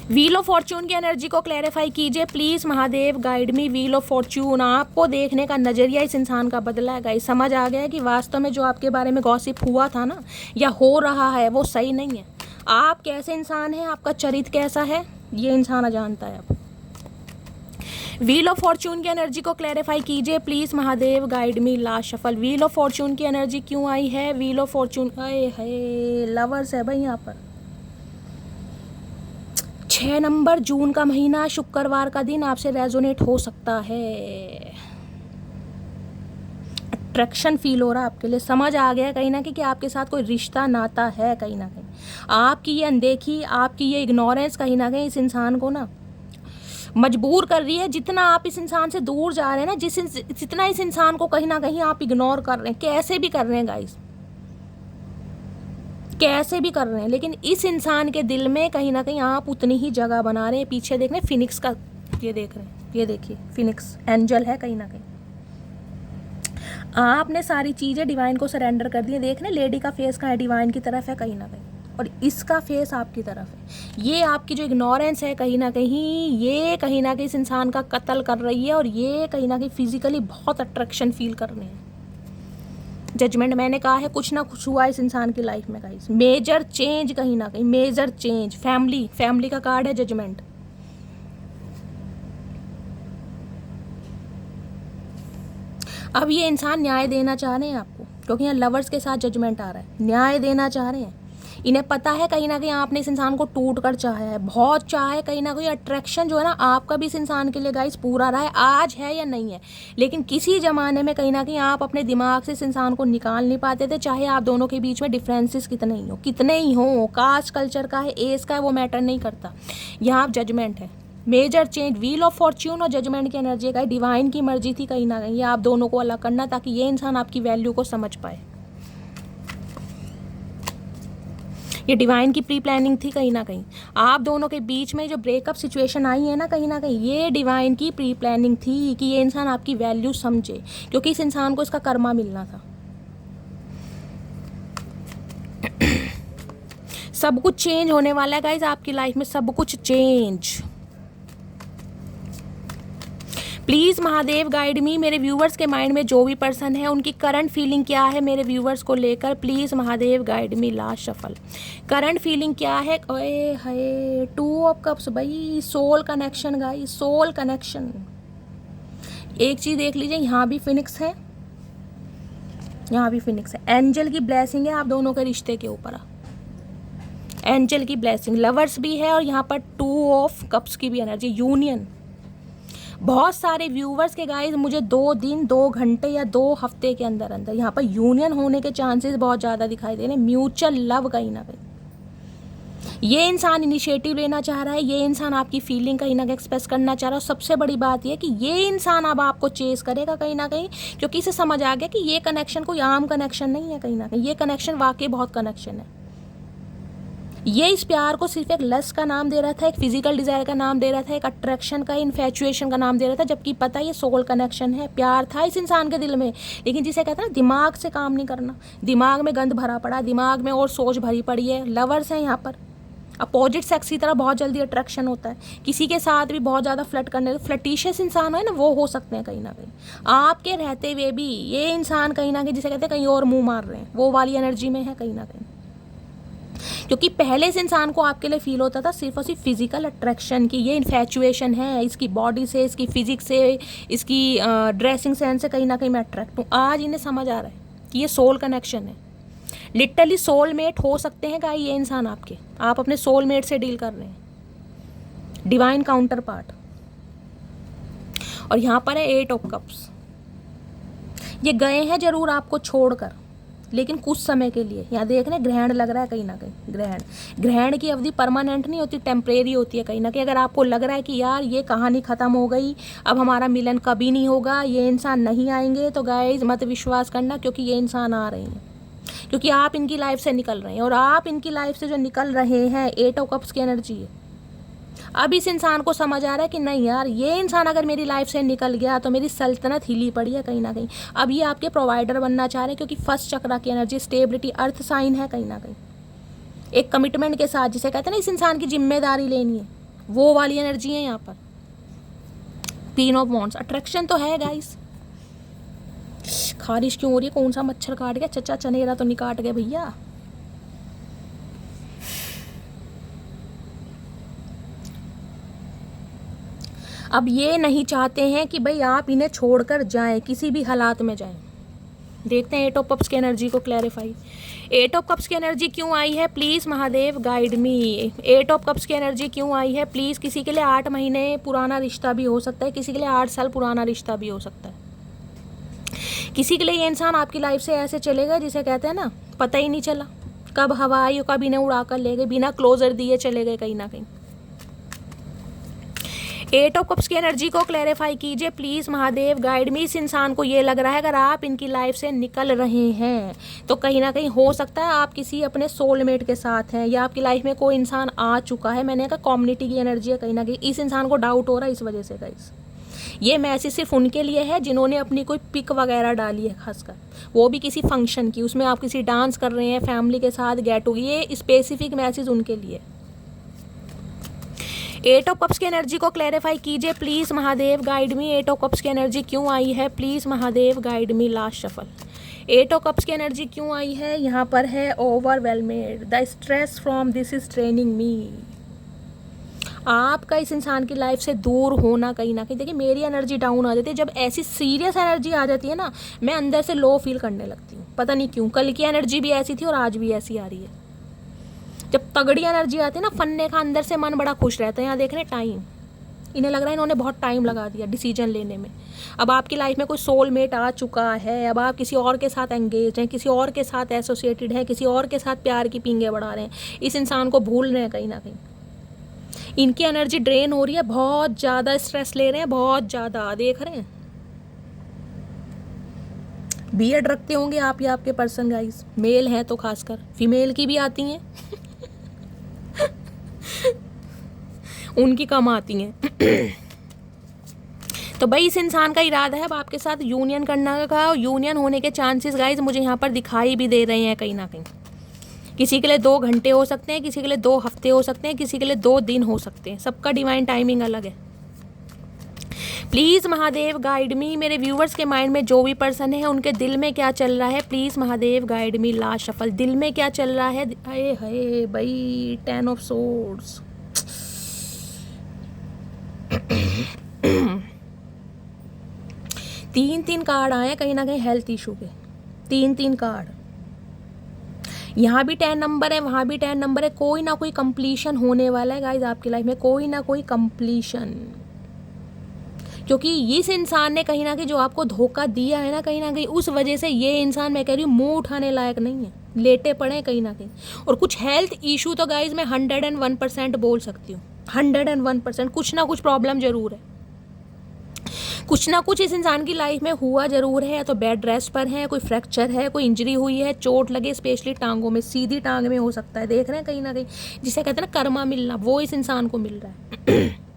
Speaker 1: व्हील ऑफ फॉर्च्यून की एनर्जी को क्लैरिफाई कीजिए please Mahadev, guide me. Wheel of Fortune, आपको देखने का नजरिया इस इंसान का बदला है गाइस। समझ आ गया है कि वास्तव में जो आपके बारे में गॉसिप हुआ था ना या हो रहा है वो सही नहीं है। आप कैसे इंसान हैं, आपका चरित्र कैसा है, ये इंसान जानता है अब। व्हील ऑफ फॉर्च्यून की एनर्जी को क्लैरिफाई कीजिए please Mahadev, guide me. Last shuffle, wheel of Fortune की एनर्जी क्यों आई है? व्हील ऑफ फॉर्च्यून, है लवर्स है भाई यहाँ पर। 6 नंबर जून का महीना, शुक्रवार का दिन आपसे रेजोनेट हो सकता है। अट्रैक्शन फील हो रहा है आपके लिए। समझ आ गया कहीं ना कहीं कि आपके साथ कोई रिश्ता नाता है। कहीं ना कहीं आपकी ये अनदेखी, आपकी ये इग्नोरेंस कहीं ना कहीं इस इंसान को ना मजबूर कर रही है। जितना आप इस इंसान से दूर जा रहे हैं ना, जितना इस इंसान को कहीं ना कहीं आप इग्नोर कर रहे हैं, कैसे भी कर रहे हैं गाइस, कैसे भी कर रहे हैं, लेकिन इस इंसान के दिल में कहीं ना कहीं आप उतनी ही जगह बना रहे हैं। पीछे देख रहे हैं फिनिक्स का, ये देख रहे हैं, ये देखिए फिनिक्स एंजल है। कहीं ना कहीं आपने सारी चीज़ें डिवाइन को सरेंडर कर दी है। देख रहे हैं लेडी का फेस का है, डिवाइन की तरफ है कहीं ना कहीं, और इसका फेस आपकी तरफ है। ये आपकी जो इग्नोरेंस है कहीं ना कहीं, ये कहीं ना कहीं इस इंसान का कत्ल कर रही है, और ये कहीं ना कहीं फिजिकली बहुत अट्रैक्शन फील कर रहे हैं। जजमेंट, मैंने कहा है कुछ ना कुछ हुआ इस इंसान की लाइफ में गाइस, मेजर चेंज कहीं ना कहीं, मेजर चेंज। फैमिली का कार्ड है जजमेंट। अब ये इंसान न्याय देना चाह रहे हैं आपको, क्योंकि यहाँ लवर्स के साथ जजमेंट आ रहा है। न्याय देना चाह रहे हैं, इन्हें पता है कहीं ना कहीं आपने इस इंसान को टूट कर चाहा है, बहुत चाहा है। कहीं ना कहीं अट्रैक्शन जो है ना आपका भी इस इंसान के लिए गाइस पूरा रहा है, आज है या नहीं है, लेकिन किसी ज़माने में कहीं ना कहीं आप अपने दिमाग से इस इंसान को निकाल नहीं पाते थे। चाहे आप दोनों के बीच में डिफरेंसेस कितने ही हों, कास्ट कल्चर का है, एज का है, वो मैटर नहीं करता। यहाँ जजमेंट है, major change. Wheel of fortune और जजमेंट की एनर्जी का डिवाइन की मर्जी थी कहीं ना कहीं ये आप दोनों को अलग करना, ताकि ये इंसान आपकी वैल्यू को समझ पाए। ये डिवाइन की प्री प्लानिंग थी कहीं ना कहीं। आप दोनों के बीच में जो ब्रेकअप सिचुएशन आई है ना कहीं ना कहीं, ये डिवाइन की प्री प्लानिंग थी कि ये इंसान आपकी वैल्यू समझे, क्योंकि इस इंसान को इसका कर्मा मिलना था। सब कुछ चेंज होने वाला है गाइज आपकी लाइफ में, सब कुछ चेंज। प्लीज़ महादेव गाइड मी। मेरे व्यूवर्स के माइंड में जो भी पर्सन है उनकी करंट फीलिंग क्या है मेरे व्यूवर्स को लेकर, please Mahadev guide me. Last shuffle, current feeling क्या है? ओए हाय, 2 ऑफ कप्स भाई, soul connection guys, soul connection. एक चीज़ देख लीजिए, यहाँ भी फिनिक्स है, यहाँ भी फिनिक्स है। एंजल की ब्लेसिंग है आप दोनों के रिश्ते के ऊपर, एंजल की ब्लेसिंग। लवर्स भी है और यहाँ पर 2 ऑफ कप्स की भी एनर्जी, यूनियन। बहुत सारे व्यूवर्स के गाइस मुझे 2 दिन 2 घंटे या 2 हफ्ते के अंदर अंदर यहाँ पर यूनियन होने के चांसेस बहुत ज़्यादा दिखाई दे रहे हैं। म्यूचुअल लव कहीं ना कहीं ये इंसान इनिशिएटिव लेना चाह रहा है, ये इंसान आपकी फीलिंग कहीं ना कहीं एक्सप्रेस करना चाह रहा है। और सबसे बड़ी बात यह कि ये इंसान अब आपको चेस करेगा कहीं ना कहीं, क्योंकि इसे समझ आ गया कि ये कनेक्शन कोई आम कनेक्शन नहीं है। कहीं ना कहीं ये कनेक्शन वाकई बहुत कनेक्शन है। ये इस प्यार को सिर्फ एक लस्ट का नाम दे रहा था, एक फिजिकल डिजायर का नाम दे रहा था, एक अट्रैक्शन का, इन्फैचुएशन का नाम दे रहा था, जबकि पता ये सोल कनेक्शन है। प्यार था इस इंसान के दिल में, लेकिन जिसे कहते हैं ना दिमाग से काम नहीं करना, दिमाग में गंद भरा पड़ा, दिमाग में और सोच भरी पड़ी है। लवर्स हैं यहाँ पर, अपोजिट सेक्स की तरह बहुत जल्दी अट्रैक्शन होता है। किसी के साथ भी बहुत ज़्यादा फ्लर्ट करने, फ्लर्टिशियस इंसान है ना, वो हो सकते हैं कहीं ना कहीं। आपके रहते हुए भी ये इंसान कहीं ना कहीं जिसे कहते हैं कहीं और मुँह मार रहे हैं, वो वाली एनर्जी में है कहीं ना कहीं। क्योंकि पहले इस इंसान को आपके लिए फील होता था सिर्फ और सिर्फ फिजिकल अट्रैक्शन की, ये इन्फैचुएशन है, इसकी बॉडी से, इसकी फिजिक्स से, इसकी ड्रेसिंग सेंस से कहीं ना कहीं मैं अट्रैक्ट हूँ। आज इन्हें समझ आ रहा है कि ये सोल कनेक्शन है। लिटरली सोलमेट हो सकते हैं क्या ये इंसान आपके, आप अपने सोलमेट से डील कर रहे हैं, डिवाइन काउंटर पार्ट। और यहाँ पर है 8 ऑफ कप्स। ये गए हैं जरूर आपको छोड़कर, लेकिन कुछ समय के लिए। यहाँ देख रहे हैं ग्रहण लग रहा है कहीं ना कहीं। ग्रहण की अवधि परमानेंट नहीं होती, टेम्परेरी होती है कहीं ना कहीं। अगर आपको लग रहा है कि यार ये कहानी ख़त्म हो गई, अब हमारा मिलन कभी नहीं होगा, ये इंसान नहीं आएंगे, तो गाइज मत विश्वास करना, क्योंकि ये इंसान आ रहे हैं। क्योंकि आप इनकी लाइफ से निकल रहे हैं, और आप इनकी लाइफ से जो निकल रहे हैं 8 ऑफ कप्स की एनर्जी है। अब इस इंसान को समझ आ रहा है कि नहीं यार, ये इंसान अगर मेरी लाइफ से निकल गया तो मेरी सल्तनत हिली पड़ी है कहीं ना कहीं। अब ये आपके प्रोवाइडर बनना चाह रहे हैं, क्योंकि फर्स्ट चक्रा की एनर्जी स्टेबिलिटी, अर्थ साइन है कहीं ना कहीं, एक कमिटमेंट के साथ, जिसे कहते हैं ना इस इंसान की जिम्मेदारी लेनी है, वो वाली एनर्जी है यहाँ पर। क्वीन ऑफ वॉन्ड्स, अट्रैक्शन तो है गाइस। खारिश क्यों हो रही है? कौन सा मच्छर काट गया? चचा चनेरा तो नहीं काट गया भैया। अब ये नहीं चाहते हैं कि भाई आप इन्हें छोड़कर जाएं, किसी भी हालात में जाएं। देखते हैं 8 ऑफ कप्स की एनर्जी को क्लैरिफाई। 8 ऑफ कप्स की एनर्जी क्यों आई है? Please Mahadev guide me. 8 of cups की एनर्जी क्यों आई है? प्लीज़, किसी के लिए 8 महीने पुराना रिश्ता भी हो सकता है, किसी के लिए 8 साल पुराना रिश्ता भी हो सकता है। किसी के लिए ये इंसान आपकी लाइफ से ऐसे चलेगा जिसे कहते हैं ना, पता ही नहीं चला कब हवा आई और कब इन्हें उड़ा कर ले गए, बिना क्लोजर दिए चले गए कहीं ना कहीं। 8 ऑफ कप्स की एनर्जी को क्लैरिफाई कीजिए प्लीज़ महादेव गाइड मी। इस इंसान को ये लग रहा है अगर आप इनकी लाइफ से निकल रहे हैं तो कहीं ना कहीं हो सकता है आप किसी अपने सोलमेट के साथ हैं, या आपकी लाइफ में कोई इंसान आ चुका है। मैंने कहा कम्युनिटी की एनर्जी है कहीं ना कहीं। इस इंसान को डाउट हो रहा है इस वजह से गाइस। ये मैसेज सिर्फ उनके लिए है जिन्होंने अपनी कोई पिक वगैरह डाली है, खासकर वो भी किसी फंक्शन की, उसमें आप किसी डांस कर रहे हैं फैमिली के साथ, गेट टू, ये स्पेसिफिक मैसेज उनके लिए। 8 ऑफ कप्स की एनर्जी को क्लैरिफाई कीजिए please Mahadev guide me. 8 of cups की एनर्जी क्यों आई है? Please Mahadev guide me. Last shuffle. 8 of cups की एनर्जी क्यों आई है? यहाँ पर है overwhelmed, the stress from this is training me. आपका इस इंसान की लाइफ से दूर होना कहीं ना कहीं, देखिए मेरी एनर्जी डाउन आ जाती है जब ऐसी सीरियस एनर्जी आ जाती है ना, मैं अंदर से लो फील करने लगती हूँ, पता नहीं क्यों। कल की एनर्जी भी ऐसी थी और आज भी ऐसी आ रही है। जब तगड़ी एनर्जी आती है ना, फन्ने का, अंदर से मन बड़ा खुश रहता है। यहाँ देख रहे हैं टाइम, इन्हें लग रहा है इन्होंने बहुत टाइम लगा दिया डिसीजन लेने में। अब आपकी लाइफ में कोई सोलमेट आ चुका है, अब आप किसी और के साथ एंगेज हैं, किसी और के साथ एसोसिएटेड हैं, किसी और के साथ प्यार की पींगे बढ़ा रहे हैं, इस इंसान को भूल रहे हैं कहीं ना कहीं। इनकी एनर्जी ड्रेन हो रही है, बहुत ज़्यादा स्ट्रेस ले रहे हैं, बहुत ज़्यादा। देख रहे हैं बियर्ड रखते होंगे आप या आपके पर्सन गाइस, मेल हैं तो खासकर, फीमेल की भी आती हैं उनकी कम आती हैं तो भाई इस इंसान का इरादा है अब आपके साथ यूनियन करने का। यूनियन होने के चांसेस गाइस मुझे यहाँ पर दिखाई भी दे रहे हैं कहीं ना कहीं। किसी के लिए 2 घंटे हो सकते हैं, किसी के लिए 2 हफ्ते हो सकते हैं, किसी के लिए 2 दिन हो सकते हैं। सबका डिवाइन टाइमिंग अलग है। प्लीज़ महादेव गाइड मी। मेरे व्यूवर्स के माइंड में जो भी पर्सन है उनके दिल में क्या चल रहा है, please Mahadev guide me. Last shuffle, दिल में क्या चल रहा है? हाय हाय भाई, 10 ऑफ सोर्ड्स। तीन कार्ड आए कहीं ना कहीं हेल्थ इशू के, 3 कार्ड। यहाँ भी 10 नंबर है, वहाँ भी 10 नंबर है। कोई ना कोई कंप्लीशन होने वाला है गाइज आपकी लाइफ में, कोई ना कोई कंप्लीशन। क्योंकि इस इंसान ने कहीं ना कहीं जो आपको धोखा दिया है ना कहीं ना कहीं, उस वजह से ये इंसान, मैं कह रही हूँ, मुंह उठाने लायक नहीं है, लेटे पड़े हैं कहीं ना कहीं। और कुछ हेल्थ इशू तो गाइज मैं 101% बोल सकती हूँ, 101%। कुछ ना कुछ प्रॉब्लम जरूर है, कुछ ना कुछ इस इंसान की लाइफ में हुआ जरूर है। या तो बेड रेस्ट पर है, कोई फ्रैक्चर है, कोई इंजरी हुई है, चोट लगे, स्पेशली टांगों में, सीधी टांग में हो सकता है। देख रहे हैं कहीं ना कहीं जिसे कहते हैं ना कर्मा मिलना, वो इस इंसान को मिल रहा है।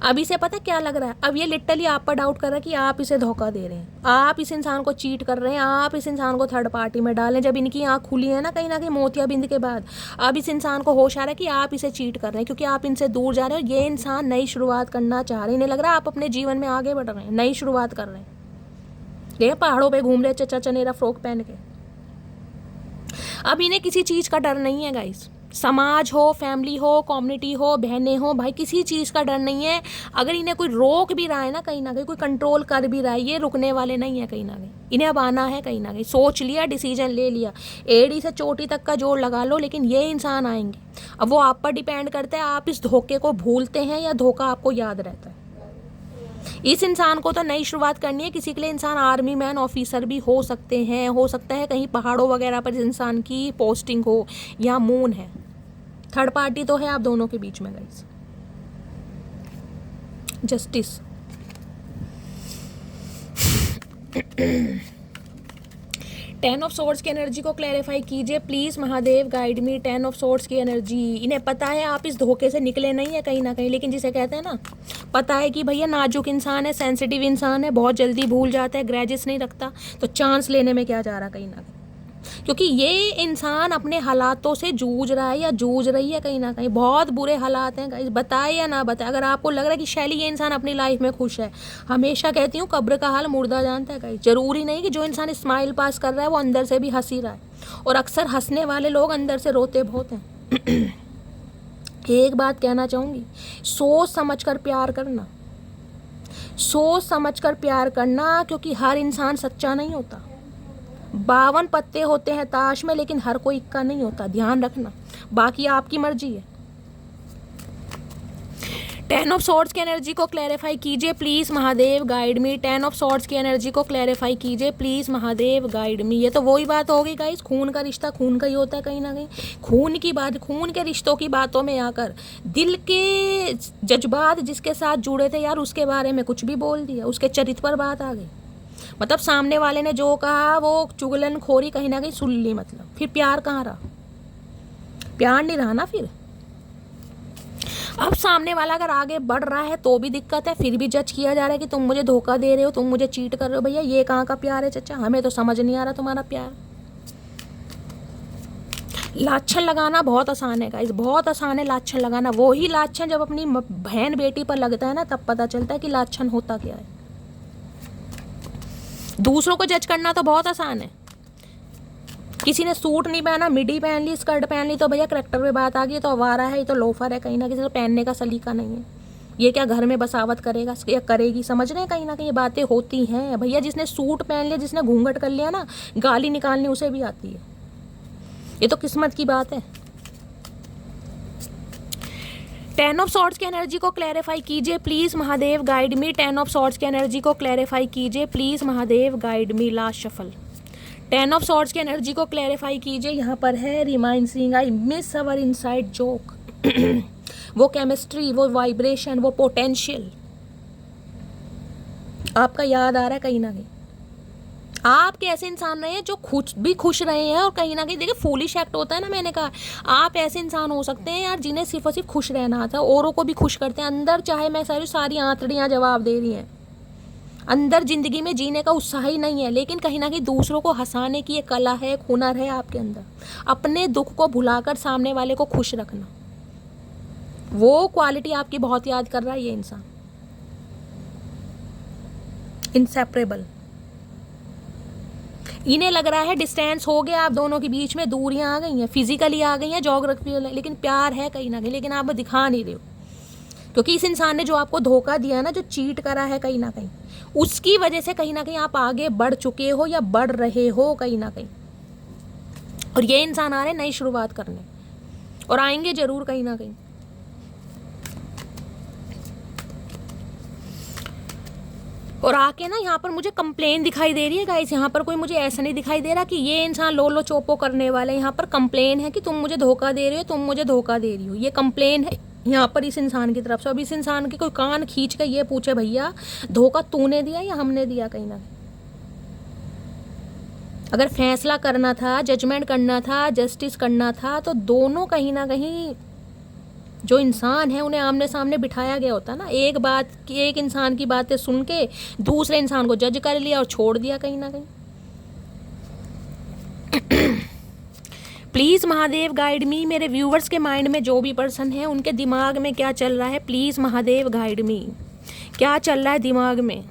Speaker 1: अब इसे पता क्या लग रहा है, अब ये लिटरली आप पर डाउट कर रहा है कि आप इसे धोखा दे रहे हैं, आप इस इंसान को चीट कर रहे हैं, आप इस इंसान को थर्ड पार्टी में डालें। जब इनकी आँख खुली है ना कहीं मोतियाबिंद के बाद, अब इस इंसान को होश आ रहा है कि आप इसे चीट कर रहे हैं, क्योंकि आप इनसे दूर जा रहे हो। ये इंसान नई शुरुआत करना चाह रहे हैं, इन्हें लग रहा है आप अपने जीवन में आगे बढ़ रहे हैं, नई शुरुआत कर रहे हैं। ये पहाड़ों पर घूम रहे चचा चनेरा फ्रॉक पहन के। अब इन्हें किसी चीज़ का डर नहीं है गाइस, समाज हो, फैमिली हो, कम्युनिटी हो, बहनें हो, भाई किसी चीज़ का डर नहीं है। अगर इन्हें कोई रोक भी रहा है ना कहीं ना कहीं, कोई कंट्रोल कर भी रहा है, ये रुकने वाले नहीं है कहीं ना कहीं। इन्हें अब आना है कहीं ना कहीं, सोच लिया, डिसीजन ले लिया, एड़ी से चोटी तक का जोड़ लगा लो, लेकिन ये इंसान आएंगे। अब वो आप पर डिपेंड करता है, आप इस धोखे को भूलते हैं या धोखा आपको याद रहता है। इस इंसान को तो नई शुरुआत करनी है। किसी के लिए इंसान आर्मी मैन ऑफिसर भी हो सकते हैं, हो सकता है कहीं पहाड़ों वगैरह पर इंसान की पोस्टिंग हो, या मून है, थर्ड पार्टी तो है आप दोनों के बीच में गाइस। जस्टिस, 10 ऑफ सोर्ड्स की एनर्जी को क्लैरिफाई कीजिए please Mahadev, guide me. 10 of swords की एनर्जी, इन्हें पता है आप इस धोखे से निकले नहीं है कहीं ना कहीं, लेकिन जिसे कहते हैं ना, पता है कि भैया नाजुक इंसान है, सेंसिटिव इंसान है, बहुत जल्दी भूल जाता है, ग्रैजेस नहीं रखता, तो चांस लेने में क्या जा रहा कहीं ना कहीं, क्योंकि ये इंसान अपने हालातों से जूझ रहा है या जूझ रही है कहीं ना कहीं। बहुत बुरे हालात हैं गाइस, बताए या ना बताए। अगर आपको लग रहा है कि शैली ये इंसान अपनी लाइफ में खुश है, हमेशा कहती हूँ कब्र का हाल मुर्दा जानता है गाइस। जरूरी नहीं कि जो इंसान स्माइल पास कर रहा है वो अंदर से भी हंसी रहा है, और अक्सर हंसने वाले लोग अंदर से रोते बहुत हैं। एक बात कहना चाहूँगी, सोच समझ कर प्यार करना, सोच समझ कर प्यार करना, क्योंकि हर इंसान सच्चा नहीं होता। 52 पत्ते होते हैं ताश में, लेकिन हर कोई इक्का नहीं होता, ध्यान रखना। बाकी आपकी मर्जी है। 10 ऑफ सॉर्ड्स की एनर्जी को क्लैरिफाई कीजिए please Mahadev, guide me. 10 of swords की एनर्जी को क्लैरिफाई कीजिए प्लीज महादेव, गाइड मी। ये तो वही बात होगी गाइस, खून का रिश्ता खून का ही होता है कहीं ना कहीं। खून की बात, खून के रिश्तों की बातों में आकर दिल के जज्बात जिसके साथ जुड़े थे यार, उसके बारे में कुछ भी बोल दिया, उसके चरित्र पर बात आ गई। मतलब सामने वाले ने जो कहा वो चुगलनखोरी कहीं ना कहीं सुन ली, मतलब फिर प्यार कहाँ रहा? प्यार नहीं रहा ना फिर। अब सामने वाला अगर आगे बढ़ रहा है तो भी दिक्कत है, फिर भी जज किया जा रहा है कि तुम मुझे धोखा दे रहे हो, तुम मुझे चीट कर रहे हो। भैया ये कहाँ का प्यार है चचा? हमें तो समझ नहीं आ रहा तुम्हारा प्यार। लाछन लगाना बहुत आसान है गाइस, बहुत आसान है लाछन लगाना। वो ही लाछन जब अपनी बहन बेटी पर लगता है ना, तब पता चलता है कि लाछन होता क्या है। दूसरों को जज करना तो बहुत आसान है। किसी ने सूट नहीं पहना, मिडी पहन ली, स्कर्ट पहन ली, तो भैया करेक्टर पे बात आ गई, तो आवारा है, ये तो लोफर है, कहीं ना किसी को पहनने का सलीका नहीं है, ये क्या घर में बसावत करेगा या करेगी? समझ रहे हैं कहीं ना कहीं ये बातें होती हैं। भैया जिसने सूट पहन लिया, जिसने घूंघट कर लिया ना, गाली निकालनी उसे भी आती है। ये तो किस्मत की बात है। 10 ऑफ सॉर्ड्स की एनर्जी को क्लैरिफाई कीजिए please Mahadev, guide me. 10 of swords की एनर्जी को क्लैरिफाई कीजिए please Mahadev, guide me. Last shuffle. 10 of swords की एनर्जी को क्लैरिफाई कीजिए। यहाँ पर है reminding I miss our inside joke. वो केमिस्ट्री, वो वाइब्रेशन, वो पोटेंशियल आपका याद आ रहा है कहीं ना कहीं। आप कैसे इंसान रहे हैं जो खुद भी खुश रहे हैं, और कहीं ना कहीं देखिए फूलिश एक्ट होता है ना, मैंने कहा आप ऐसे इंसान हो सकते हैं यार जिन्हें सिर्फ और सिर्फ खुश रहना आता है, औरों को भी खुश करते हैं अंदर। चाहे मैं सारी आंतड़ियाँ जवाब दे रही हैं, अंदर जिंदगी में जीने का उत्साह ही नहीं है, लेकिन कहीं ना कहीं दूसरों को हंसाने की एक कला है, एक हुनर है आपके अंदर। अपने दुख को भुलाकर सामने वाले को खुश रखना, वो क्वालिटी आपकी बहुत याद कर रहा है ये इंसान। इंसेपरेबल। इन्हें लग रहा है डिस्टेंस हो गया आप दोनों के बीच में, दूरियां आ गई हैं, फिजिकली आ गई हैं, जोग्राफिकल, लेकिन प्यार है कहीं ना कहीं, लेकिन आप दिखा नहीं रहे हो। क्योंकि इस इंसान ने जो आपको धोखा दिया ना, जो चीट करा है कहीं ना कहीं, उसकी वजह से कहीं ना कहीं आप आगे बढ़ चुके हो या बढ़ रहे हो कहीं ना कहीं। और ये इंसान आ रहे नई शुरुआत करने, और आएंगे जरूर कहीं ना कहीं। और आके ना यहाँ पर मुझे कंप्लेन दिखाई दे रही है गाइस। यहाँ पर कोई मुझे ऐसा नहीं दिखाई दे रहा कि ये इंसान लो चोपो करने वाला है। यहाँ पर कंप्लेन है कि तुम मुझे धोखा दे रहे हो, तुम मुझे धोखा दे रही हो, ये कंप्लेन है यहाँ पर इस इंसान की तरफ से। अब इस इंसान के कोई कान खींच कर ये पूछे भैया धोखा तूने दिया या हमने दिया कहीं ना कहीं। अगर फैसला करना था, जजमेंट करना था, जस्टिस करना था, तो दोनों कहीं ना कहीं जो इंसान है उन्हें आमने सामने बिठाया गया होता ना। एक बात की, एक इंसान की बातें सुन के दूसरे इंसान को जज कर लिया और छोड़ दिया कहीं ना कहीं। प्लीज़ महादेव गाइड मी। मेरे व्यूवर्स के माइंड में जो भी पर्सन है उनके दिमाग में क्या चल रहा है, प्लीज़ महादेव गाइड मी। क्या चल रहा है दिमाग में?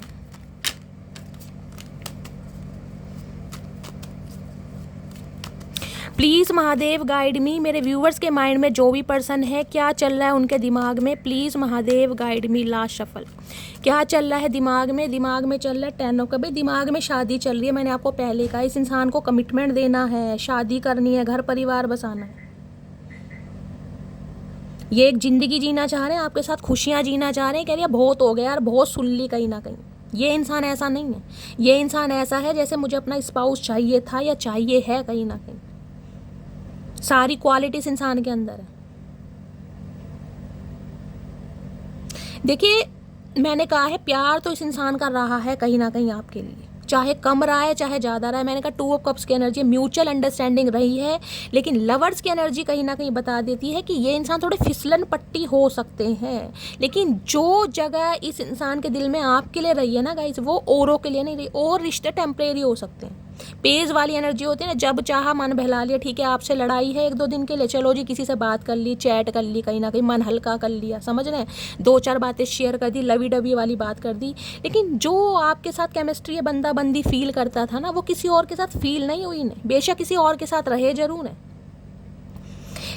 Speaker 1: प्लीज़ महादेव गाइड मी। मेरे व्यूवर्स के माइंड में जो भी पर्सन है, क्या चल रहा है उनके दिमाग में, please Mahadev guide me. Last shuffle. क्या चल रहा है दिमाग में? दिमाग में चल रहा है 10 ऑफ कप। दिमाग में शादी चल रही है। मैंने आपको पहले कहा इस इंसान को कमिटमेंट देना है, शादी करनी है, घर परिवार बसाना है। ये एक ज़िंदगी जीना चाह रहे हैं, आपके साथ खुशियाँ जीना चाह रहे हैं। कह रही है बहुत हो गया यार, बहुत सुन ली कहीं ना कहीं। ये इंसान ऐसा नहीं है। ये इंसान ऐसा है जैसे मुझे अपना स्पाउस चाहिए था या चाहिए है कहीं ना कहीं। सारी क्वालिटी इस इंसान के अंदर है। देखिए मैंने कहा है प्यार तो इस इंसान का रहा है कहीं ना कहीं आपके लिए, चाहे कम रहा है चाहे ज़्यादा रहा है। मैंने कहा 2 ऑफ कप्स की एनर्जी म्यूचुअल अंडरस्टैंडिंग रही है, लेकिन लवर्स की एनर्जी कहीं ना कहीं बता देती है कि ये इंसान थोड़े फिसलन पट्टी हो सकते हैं, लेकिन जो जगह इस इंसान के दिल में आपके लिए रही है ना गाइस, वो औरों के लिए नहीं रही। और रिश्ते टेम्परेरी हो सकते हैं। पेज वाली एनर्जी होती है ना, जब चाहा मन बहला लिया, ठीक है आपसे लड़ाई है 1-2 दिन के लिए, चलो जी किसी से बात कर ली, चैट कर ली, कहीं ना कहीं मन हल्का कर लिया, समझ रहे हैं, 2-4 बातें शेयर कर दी, लवी डबी वाली बात कर दी। लेकिन जो आपके साथ केमिस्ट्री या बंदा बंदी फील करता था ना, वो किसी और के साथ फील नहीं हुई नहीं। बेशक किसी और के साथ रहे जरूर है,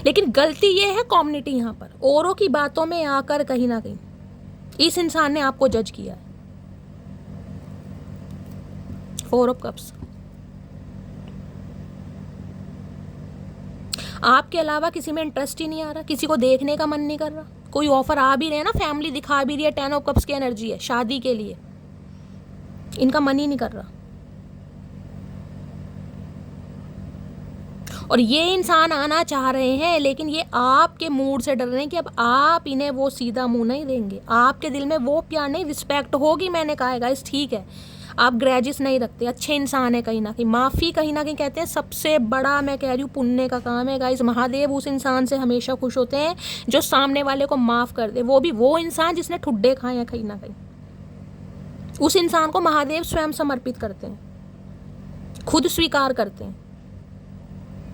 Speaker 1: लेकिन गलती ये है कम्युनिटी यहाँ पर औरों की बातों में आकर कहीं ना कहीं इस इंसान ने आपको जज किया है। 4 ऑफ कप्स, आपके अलावा किसी में इंटरेस्ट ही नहीं आ रहा, किसी को देखने का मन नहीं कर रहा। कोई ऑफर आ भी रहे हैं ना, फैमिली दिखा भी रही है, 10 ऑफ कप्स की एनर्जी है शादी के लिए, इनका मन ही नहीं कर रहा। और ये इंसान आना चाह रहे हैं, लेकिन ये आपके मूड से डर रहे हैं कि अब आप इन्हें वो सीधा मुंह नहीं देंगे, आपके दिल में वो प्यार नहीं, रिस्पेक्ट होगी। मैंने कहा है गाइस, ठीक है आप ग्रैजेस नहीं रखते, अच्छे इंसान है कहीं ना कहीं। माफ़ी कहीं ना कहीं कहते हैं सबसे बड़ा, मैं कह रही हूँ, पुण्य का काम है गाइस। महादेव उस इंसान से हमेशा खुश होते हैं जो सामने वाले को माफ़ कर दे, वो भी वो इंसान जिसने ठुड्डे खाए हैं कहीं ना कहीं। उस इंसान को महादेव स्वयं समर्पित करते हैं, खुद स्वीकार करते हैं,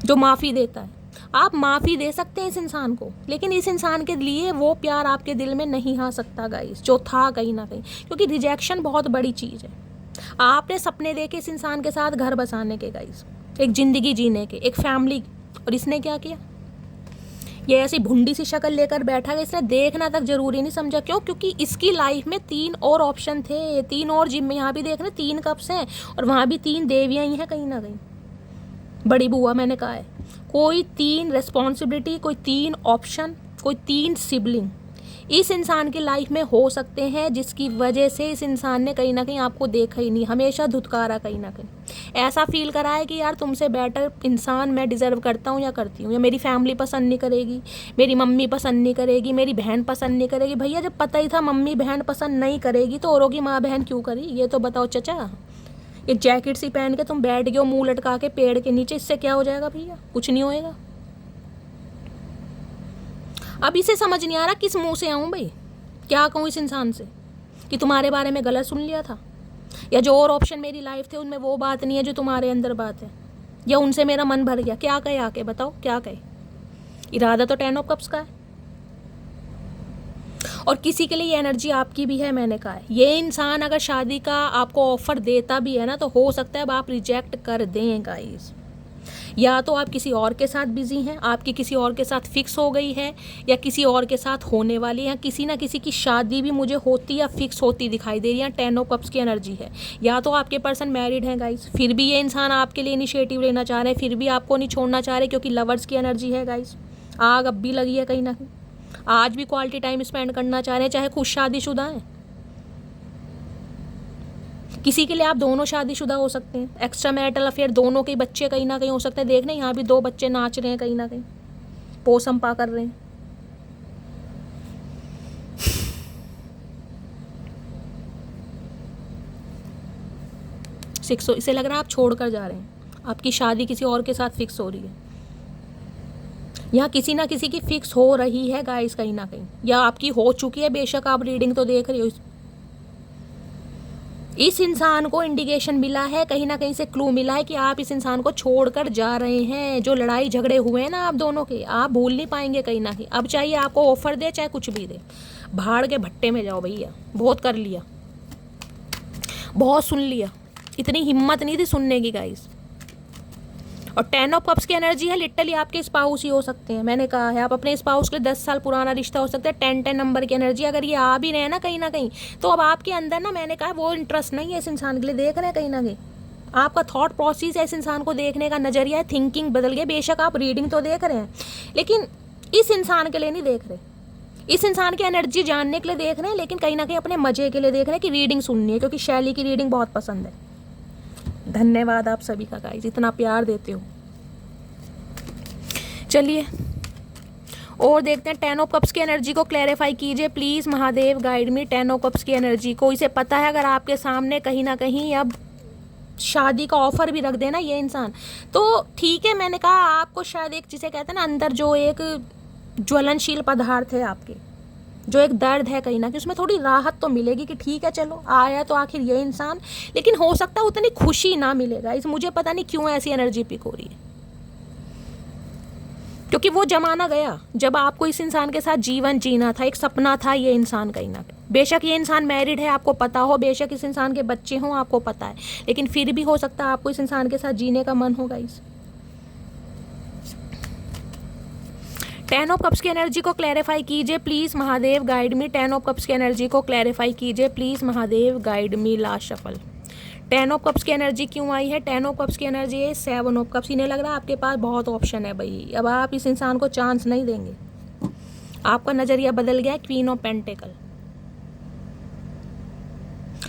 Speaker 1: जो माफ़ी देता है। आप माफ़ी दे सकते हैं इस इंसान को, लेकिन इस इंसान के लिए वो प्यार आपके दिल में नहीं आ सकता गाइस, जो था कहीं ना कहीं, क्योंकि रिजेक्शन बहुत बड़ी चीज़ है। आपने सपने देखे इस इंसान के साथ घर बसाने के गाइस, एक ज़िंदगी जीने के, एक फैमिली, और इसने क्या किया, ये ऐसी भुंडी सी शक्ल लेकर बैठा है। इसने देखना तक जरूरी नहीं समझा। क्यों? क्योंकि इसकी लाइफ में 3 और ऑप्शन थे, 3 और जिम में, यहाँ भी देख रहे 3 कप्स हैं और वहाँ भी 3 देवियाँ ही हैं कहीं ना कहीं। बड़ी बुआ मैंने कहा है, कोई 3 रिस्पॉन्सिबिलिटी, कोई 3 ऑप्शन, कोई 3 सिबलिंग इस इंसान की लाइफ में हो सकते हैं, जिसकी वजह से इस इंसान ने कहीं ना कहीं आपको देखा ही नहीं, हमेशा धुतकारा, कहीं ना कहीं ऐसा फील करा है कि यार तुमसे बेटर इंसान मैं डिज़र्व करता हूँ या करती हूँ, या मेरी फैमिली पसंद नहीं करेगी, मेरी मम्मी पसंद नहीं करेगी, मेरी बहन पसंद नहीं करेगी। भैया जब पता ही था मम्मी बहन पसंद नहीं करेगी तो औरों की माँ बहन क्यों करी, ये तो बताओ चचा। ये जैकेट सी पहन के तुम बैठ गए हो मुँह लटका के पेड़ के नीचे, इससे क्या हो जाएगा भैया? कुछ नहीं होएगा। अब इसे समझ नहीं आ रहा किस मुंह से आऊँ भाई, क्या कहूँ इस इंसान से कि तुम्हारे बारे में गलत सुन लिया था, या जो और ऑप्शन मेरी लाइफ थे उनमें वो बात नहीं है जो तुम्हारे अंदर बात है, या उनसे मेरा मन भर गया। क्या कहे आके बताओ, क्या कहे? इरादा तो 10 ऑफ कप्स का है, और किसी के लिए ये एनर्जी आपकी भी है। मैंने कहा है ये इंसान अगर शादी का आपको ऑफर देता भी है ना, तो हो सकता है अब आप रिजेक्ट कर दें गाइस। या तो आप किसी और के साथ बिजी हैं, आपकी किसी और के साथ फिक्स हो गई है, या किसी और के साथ होने वाली है, किसी ना किसी की शादी भी मुझे होती या फिक्स होती दिखाई दे रही है। 10 ऑफ कप्स की एनर्जी है। या तो आपके पर्सन मैरिड हैं गाइस, फिर भी ये इंसान आपके लिए इनिशिएटिव लेना चाह रहे हैं, फिर भी आपको नहीं छोड़ना चाह रहे, क्योंकि लवर्स की एनर्जी है गाइस। आग अब भी लगी है कहीं ना कहीं, आज भी क्वालिटी टाइम स्पेंड करना चाह रहे हैं, चाहे खुद शादीशुदा हैं। किसी के लिए आप दोनों शादीशुदा हो सकते हैं, एक्स्ट्रा मैरिटल अफेयर, दोनों के बच्चे कहीं ना कहीं हो सकते हैं। देखना यहाँ भी 2 बच्चे नाच रहे हैं कहीं ना कहीं, पोसम पा कर रहे हैं। सिक्स, इसे लग रहा है आप छोड़ कर जा रहे हैं, आपकी शादी किसी और के साथ फिक्स हो रही है, या किसी ना किसी की फिक्स हो रही है गाइस कहीं ना कहीं, या आपकी हो चुकी है। बेशक आप रीडिंग तो देख रही हो। इस इंसान को इंडिकेशन मिला है, कहीं ना कहीं से क्लू मिला है कि आप इस इंसान को छोड़कर जा रहे हैं। जो लड़ाई झगड़े हुए हैं ना आप दोनों के, आप भूल नहीं पाएंगे कहीं ना कहीं। अब चाहिए आपको ऑफर दे चाहे कुछ भी दे, भाड़ के भट्टे में जाओ भैया। बहुत कर लिया, बहुत सुन लिया, इतनी हिम्मत नहीं थी सुनने की गाइस। और 10 ऑफ कप्स की एनर्जी है, लिटरली आपके स्पाउस ही हो सकते हैं। मैंने कहा है आप अपने स्पाउस के 10 साल पुराना रिश्ता हो सकता है। 10 नंबर की एनर्जी अगर ये आ भी रहे हैं ना कहीं, तो अब आपके अंदर ना, मैंने कहा वो इंटरेस्ट नहीं है इस इंसान के लिए। देख रहे हैं कहीं ना कहीं आपका थॉट प्रोसेस है, इस इंसान को देखने का नजरिया है, थिंकिंग बदल गया। बेशक आप रीडिंग तो देख रहे हैं, लेकिन इस इंसान के लिए नहीं देख रहे। इस इंसान की एनर्जी जानने के लिए देख रहे हैं, लेकिन कहीं ना कहीं अपने मजे के लिए देख रहे हैं कि रीडिंग सुननी है, क्योंकि शैली की रीडिंग बहुत पसंद है। धन्यवाद आप सभी का गाइस, इतना प्यार देते हो। चलिए और देखते हैं 10 ऑफ कप्स की एनर्जी को क्लैरिफाई कीजिए please. Mahadev guide me 10 of cups की एनर्जी को। इसे पता है अगर आपके सामने कहीं ना कहीं अब शादी का ऑफर भी रख देना ये इंसान, तो ठीक है। मैंने कहा आपको शायद एक, जिसे कहते हैं ना, अंदर जो एक ज्वलनशील पदार्थ है आपके, जो एक दर्द है कहीं ना कहीं, उसमें थोड़ी राहत तो मिलेगी कि ठीक है चलो आया तो आखिर ये इंसान, लेकिन हो सकता है उतनी खुशी ना मिलेगा। इस मुझे पता नहीं क्यों ऐसी एनर्जी पिक हो रही है, क्योंकि वो जमाना गया जब आपको इस इंसान के साथ जीवन जीना था, एक सपना था ये इंसान कहीं ना कहीं। बेशक ये इंसान मैरिड है, आपको पता हो, बेशक इस इंसान के बच्चे हों, आपको पता है, लेकिन फिर भी हो सकता है आपको इस इंसान के साथ जीने का मन होगा। इस 10 ऑफ कप्स की एनर्जी को क्लैरिफाई कीजिए please, Mahadev guide me. 10 of cups की एनर्जी को क्लैरिफाई कीजिए please, Mahadev guide me. Last shuffle. 10 of cups की एनर्जी क्यों आई है? 10 ऑफ कप्स की एनर्जी है 7 ऑफ कप्स। इन्हें लग रहा है आपके पास बहुत ऑप्शन है भाई, अब आप इस इंसान को चांस नहीं देंगे, आपका नज़रिया बदल गया है। क्वीन ऑफ पेंटिकल,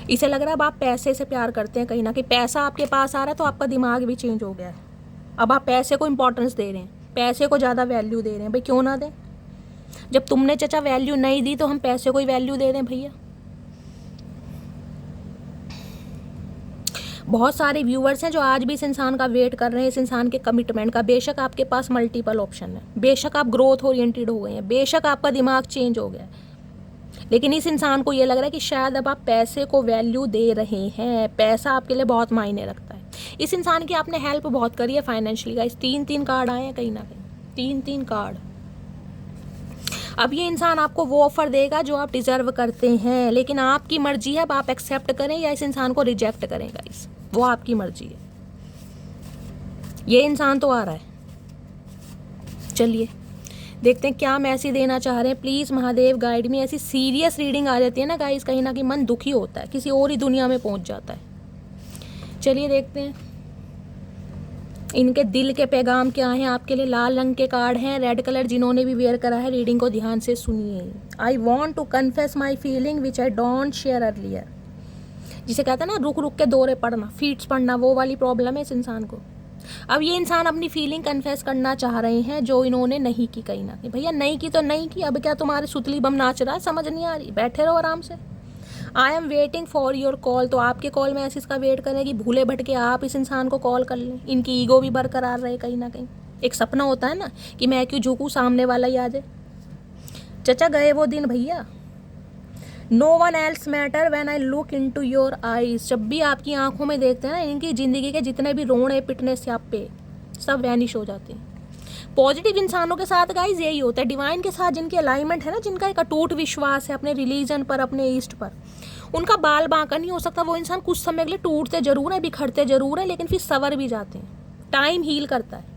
Speaker 1: इसे लग रहा है अब आप पैसे से प्यार करते हैं कहीं ना कहीं, पैसा आपके पास आ रहा है तो आपका दिमाग भी चेंज हो गया है। अब आप पैसे को इंपॉर्टेंस दे रहे हैं, पैसे को ज़्यादा वैल्यू दे रहे हैं। भाई क्यों ना दें, जब तुमने चाचा वैल्यू नहीं दी तो हम पैसे को ही वैल्यू दे दें भैया। बहुत सारे व्यूअर्स हैं जो आज भी इस इंसान का वेट कर रहे हैं, इस इंसान के कमिटमेंट का। बेशक आपके पास मल्टीपल ऑप्शन है, बेशक आप ग्रोथ ओरिएंटेड हो गए हैं, बेशक आपका दिमाग चेंज हो गया है, लेकिन इस इंसान को ये लग रहा है कि शायद अब आप पैसे को वैल्यू दे रहे हैं। पैसा आपके लिए बहुत मायने रखता है। इस इंसान की आपने हेल्प बहुत करी है फाइनेंशियली गाइस। 3-3 कार्ड आए हैं कहीं ना कहीं, 3-3 कार्ड। अब ये इंसान आपको वो ऑफर देगा जो आप डिजर्व करते हैं, लेकिन आपकी मर्जी है अब आप एक्सेप्ट करें या इस इंसान को रिजेक्ट करें गाइस, वो आपकी मर्जी है। ये इंसान तो आ रहा है, चलिए देखते हैं क्या मैसेज देना चाह रहे हैं। प्लीज़ महादेव गाइड मी। ऐसी सीरियस रीडिंग आ जाती है ना गाइस, कहीं ना कहीं मन दुखी होता है, किसी और ही दुनिया में पहुंच जाता है। चलिए देखते हैं इनके दिल के पैगाम क्या हैं आपके लिए। लाल रंग के कार्ड हैं, रेड कलर जिन्होंने भी वेयर करा है, रीडिंग को ध्यान से सुनिए। I want to confess my feeling which I don't share earlier. जिसे कहते हैं ना रुक रुक के दौरे पड़ना, फीट्स पड़ना, वो वाली प्रॉब्लम है इस इंसान को। अब ये इंसान अपनी फीलिंग कन्फेस करना चाह रहे हैं जो इन्होंने नहीं की कहीं ना कहीं। भैया नहीं की तो नहीं की, अब क्या तुम्हारे सुतली बम नाच रहा है, समझ नहीं आ रही, बैठे रहो आराम से। I am waiting for your call, तो आपके कॉल में ऐसे इसका वेट करें कि भूले भटके आप इस इंसान को कॉल कर लें। इनकी ईगो भी बरकरार रहे कहीं ना कहीं। एक सपना होता है ना कि मैं क्यों झुकूँ, सामने वाला ही आ जाए। चचा गए वो दिन भैया। No one else matter when I look into your eyes. जब भी आपकी आंखों में देखते हैं ना, इनकी ज़िंदगी के जितने भी रोने पिटने स्यापे सब वैनिश हो जाते हैं। पॉजिटिव इंसानों के साथ गाइज यही होता है, डिवाइन के साथ जिनकी अलाइनमेंट है ना, जिनका एक अटूट विश्वास है अपने रिलीजन पर, अपने ईस्ट पर, उनका बाल बांका नहीं हो सकता। वो इंसान कुछ समय के लिए टूटते जरूर है, बिखरते जरूर है, लेकिन फिर सवर भी जाते हैं। टाइम हील करता है।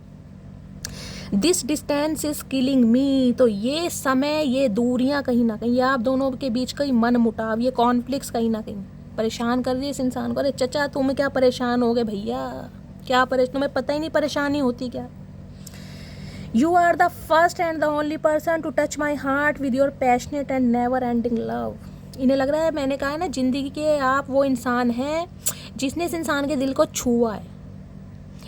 Speaker 1: दिस डिस्टेंस इज किलिंग मी। तो ये समय, ये दूरियां कहीं ना कहीं, आप दोनों के बीच कई मन मुटाव, ये कॉन्फ्लिक्ट्स कहीं ना कहीं परेशान कर रही है इस इंसान को। अरे चचा तुम क्या परेशान हो गए भैया, क्या तुम्हें पता ही नहीं परेशानी होती क्या। You are the first and the only person to touch my heart with your passionate and never ending love. इन्हें लग रहा है, मैंने कहा है ना, जिंदगी के आप वो इंसान हैं जिसने इस इंसान के दिल को छुआ है।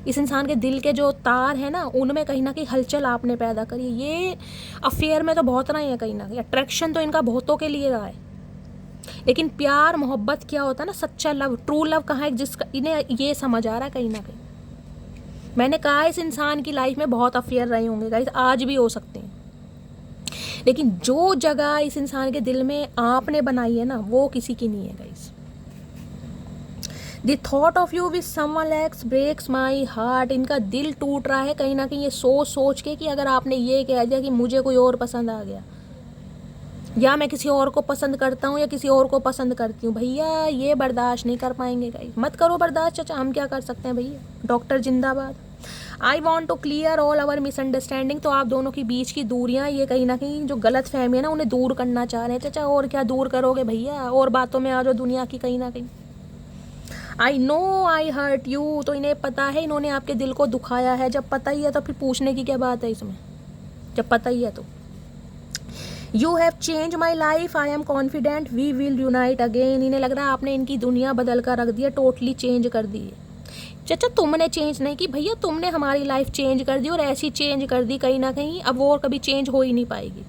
Speaker 1: इस इंसान के दिल के जो तार हैं ना, उनमें कहीं ना कहीं हलचल आपने पैदा करी। ये अफेयर में तो बहुत रहे हैं कहीं ना कहीं, अट्रैक्शन तो इनका बहुतों के लिए रहा है, लेकिन प्यार मोहब्बत क्या होता है ना, सच्चा लव, ट्रू लव कहाँ है, जिसका इन्हें ये समझ आ रहा है कहीं ना कहीं। मैंने कहा इस इंसान की लाइफ में बहुत अफेयर रहे होंगे गाइस, आज भी हो सकते हैं, लेकिन जो जगह इस इंसान के दिल में आपने बनाई है ना, वो किसी की नहीं है guys. The thought of you with someone else breaks my heart. इनका दिल टूट रहा है कहीं ना कहीं ये सोच सोच के कि अगर आपने ये कह दिया कि मुझे कोई और पसंद आ गया, या मैं किसी और को पसंद करता हूँ, या किसी और को पसंद करती हूँ, भैया ये बर्दाश्त नहीं कर पाएंगे गाइस। मत करो बर्दाश्त चचा, हम क्या कर सकते हैं भैया, डॉक्टर जिंदाबाद। I want to clear all our misunderstanding. तो आप दोनों के बीच की दूरियां, ये कहीं ना कहीं जो गलत फहमी है ना, उन्हें दूर करना चाह रहे हैं चचा। और क्या दूर करोगे भैया, और बातों में आ जाओ दुनिया की कहीं ना कहीं। I know I hurt you. तो इन्हें पता है इन्होंने आपके दिल को दुखाया है। जब पता ही है तो फिर पूछने की क्या बात है इसमें, जब पता ही है तो। You have change my life, I am confident we will unite again. इन्हें लग रहा है आपने इनकी दुनिया बदल कर रख दी है, टोटली चेंज कर दी है। चाचा तुमने चेंज नहीं की भैया, तुमने हमारी लाइफ चेंज कर दी, और ऐसी चेंज कर दी कहीं ना कहीं अब वो और कभी चेंज हो ही नहीं पाएगी।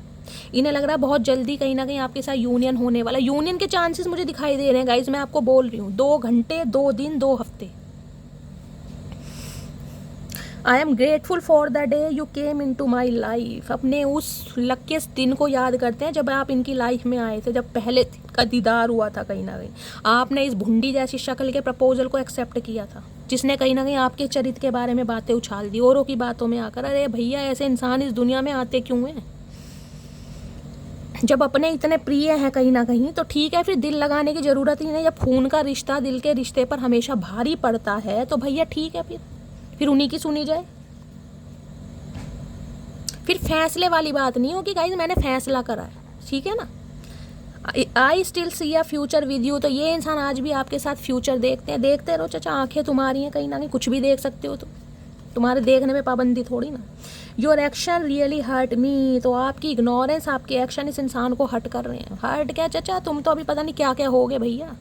Speaker 1: इन्हें लग रहा है बहुत जल्दी कहीं ना कहीं आपके साथ यूनियन होने वाला। यूनियन के चांसेस मुझे दिखाई दे रहे हैं गाइज, मैं आपको बोल रही हूँ। 2 घंटे, 2 दिन, 2 हफ्ते, I am grateful for the day you came into my life. अपने उस लकीस्ट दिन को याद करते हैं जब आप इनकी लाइफ में आए थे, जब पहले का दीदार हुआ था। कहीं ना कहीं आपने इस भुंडी जैसी शक्ल के प्रपोजल को एक्सेप्ट किया था, जिसने कहीं ना कहीं आपके चरित्र के बारे में बातें उछाल दी औरों की बातों में आकर। अरे भैया, ऐसे इंसान इस दुनिया में आते क्यों हैं? जब अपने इतने प्रिय हैं कहीं ना कहीं, तो ठीक है, फिर दिल लगाने की ज़रूरत ही नहीं। जब खून का रिश्ता दिल के रिश्ते पर हमेशा भारी पड़ता है तो भैया ठीक है, फिर उन्हीं की सुनी जाए। फिर फैसले वाली बात नहीं होगी गाइज, मैंने फैसला करा है, ठीक है ना। I still see a future with you. तो ये इंसान आज भी आपके साथ फ्यूचर देखते हैं। देखते रहो चाचा, आंखें तुम्हारी हैं, कहीं ना कहीं कुछ भी देख सकते हो। तो तुम्हारे देखने में पाबंदी थोड़ी ना। Your action really hurt me. तो आपकी इग्नोरेंस, आपके एक्शन इस इंसान को हर्ट कर रहे हैं। हर्ट क्या चाचा, तुम तो अभी पता नहीं क्या क्या होगे भैया।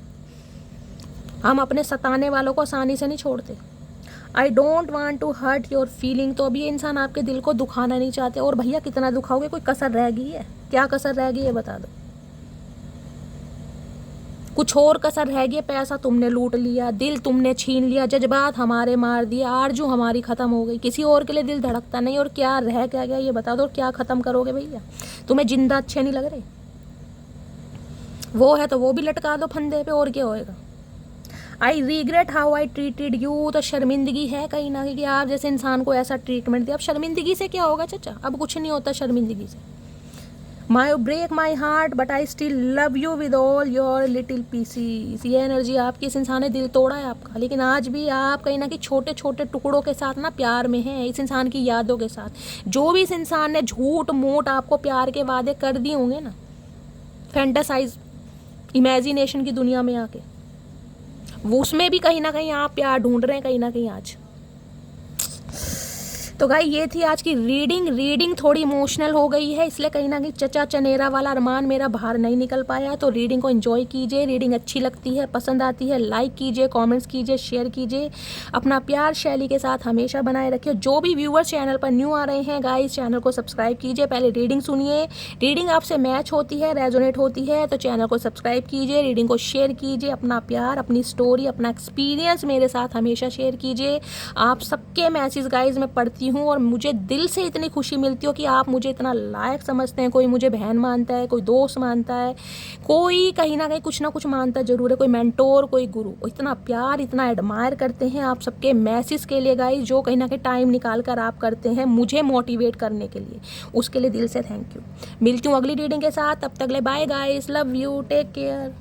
Speaker 1: हम अपने सताने वालों को आसानी से नहीं छोड़ते। I don't want to hurt your feeling. तो अभी ये इंसान आपके दिल को दुखाना नहीं चाहते। और भैया कितना दुखाओगे? कोई कसर रह गई है? क्या कसर रह गई है बता दो। कुछ और कसर रह गई? पैसा तुमने लूट लिया, दिल तुमने छीन लिया, जज्बात हमारे मार दिए, आरजू हमारी ख़त्म हो गई, किसी और के लिए दिल धड़कता नहीं। और क्या रह क्या गया ये बता दो। क्या ख़त्म करोगे भैया? तुम्हें जिंदा अच्छे नहीं लग रहे? वो है तो वो भी लटका दो फंदे पे, और क्या होएगा। I regret how I treated you. तो शर्मिंदगी है कहीं ना कहीं कि आप जैसे इंसान को ऐसा ट्रीटमेंट दिया। अब शर्मिंदगी से क्या होगा चाचा? अब कुछ नहीं होता शर्मिंदगी से। My break my heart but I still love you with all your little pieces. ये एनर्जी आपकी, इस इंसान ने दिल तोड़ा है आपका, लेकिन आज भी आप कहीं ना कहीं छोटे छोटे टुकड़ों के साथ ना प्यार में हैं, इस इंसान की यादों के साथ। जो भी इस इंसान ने झूठ मूठ आपको प्यार के वादे कर दिए होंगे ना, फैंटासाइज इमेजिनेशन की दुनिया में आके, वो उसमें भी कहीं ना कहीं आप प्यार ढूंढ रहे हैं कहीं ना कहीं आज। तो गाई ये थी आज की रीडिंग थोड़ी इमोशनल हो गई है, इसलिए कहीं ना कहीं चचा चनेरा वाला अरमान मेरा बाहर नहीं निकल पाया। तो रीडिंग को एंजॉय कीजिए। रीडिंग अच्छी लगती है, पसंद आती है, लाइक कीजिए, कमेंट्स कीजिए, शेयर कीजिए। अपना प्यार शैली के साथ हमेशा बनाए रखिए। जो भी व्यूअर्स चैनल पर न्यू आ रहे हैं गाइस, चैनल को सब्सक्राइब कीजिए। पहले रीडिंग सुनिए, रीडिंग आपसे मैच होती है, रेजोनेट होती है तो चैनल को सब्सक्राइब कीजिए, रीडिंग को शेयर कीजिए। अपना प्यार, अपनी स्टोरी, अपना एक्सपीरियंस मेरे साथ हमेशा शेयर कीजिए। आप सबके मैसेज गाइज मैं पढ़ती हूँ और मुझे दिल से इतनी खुशी मिलती हो कि आप मुझे इतना लायक समझते हैं। कोई मुझे बहन मानता है, कोई दोस्त मानता है, कोई कहीं ना कहीं कुछ ना कुछ मानता जरूर है, कोई मेंटोर, कोई गुरु। इतना प्यार, इतना एडमायर करते हैं आप सबके मैसेज के लिए गाइज, जो कहीं ना कहीं टाइम निकाल कर आप करते हैं मुझे मोटिवेट करने के लिए। उसके लिए दिल से थैंक यू। मिलती हूँ अगली रीडिंग के साथ, तब तक ले bye guys, love you, take care.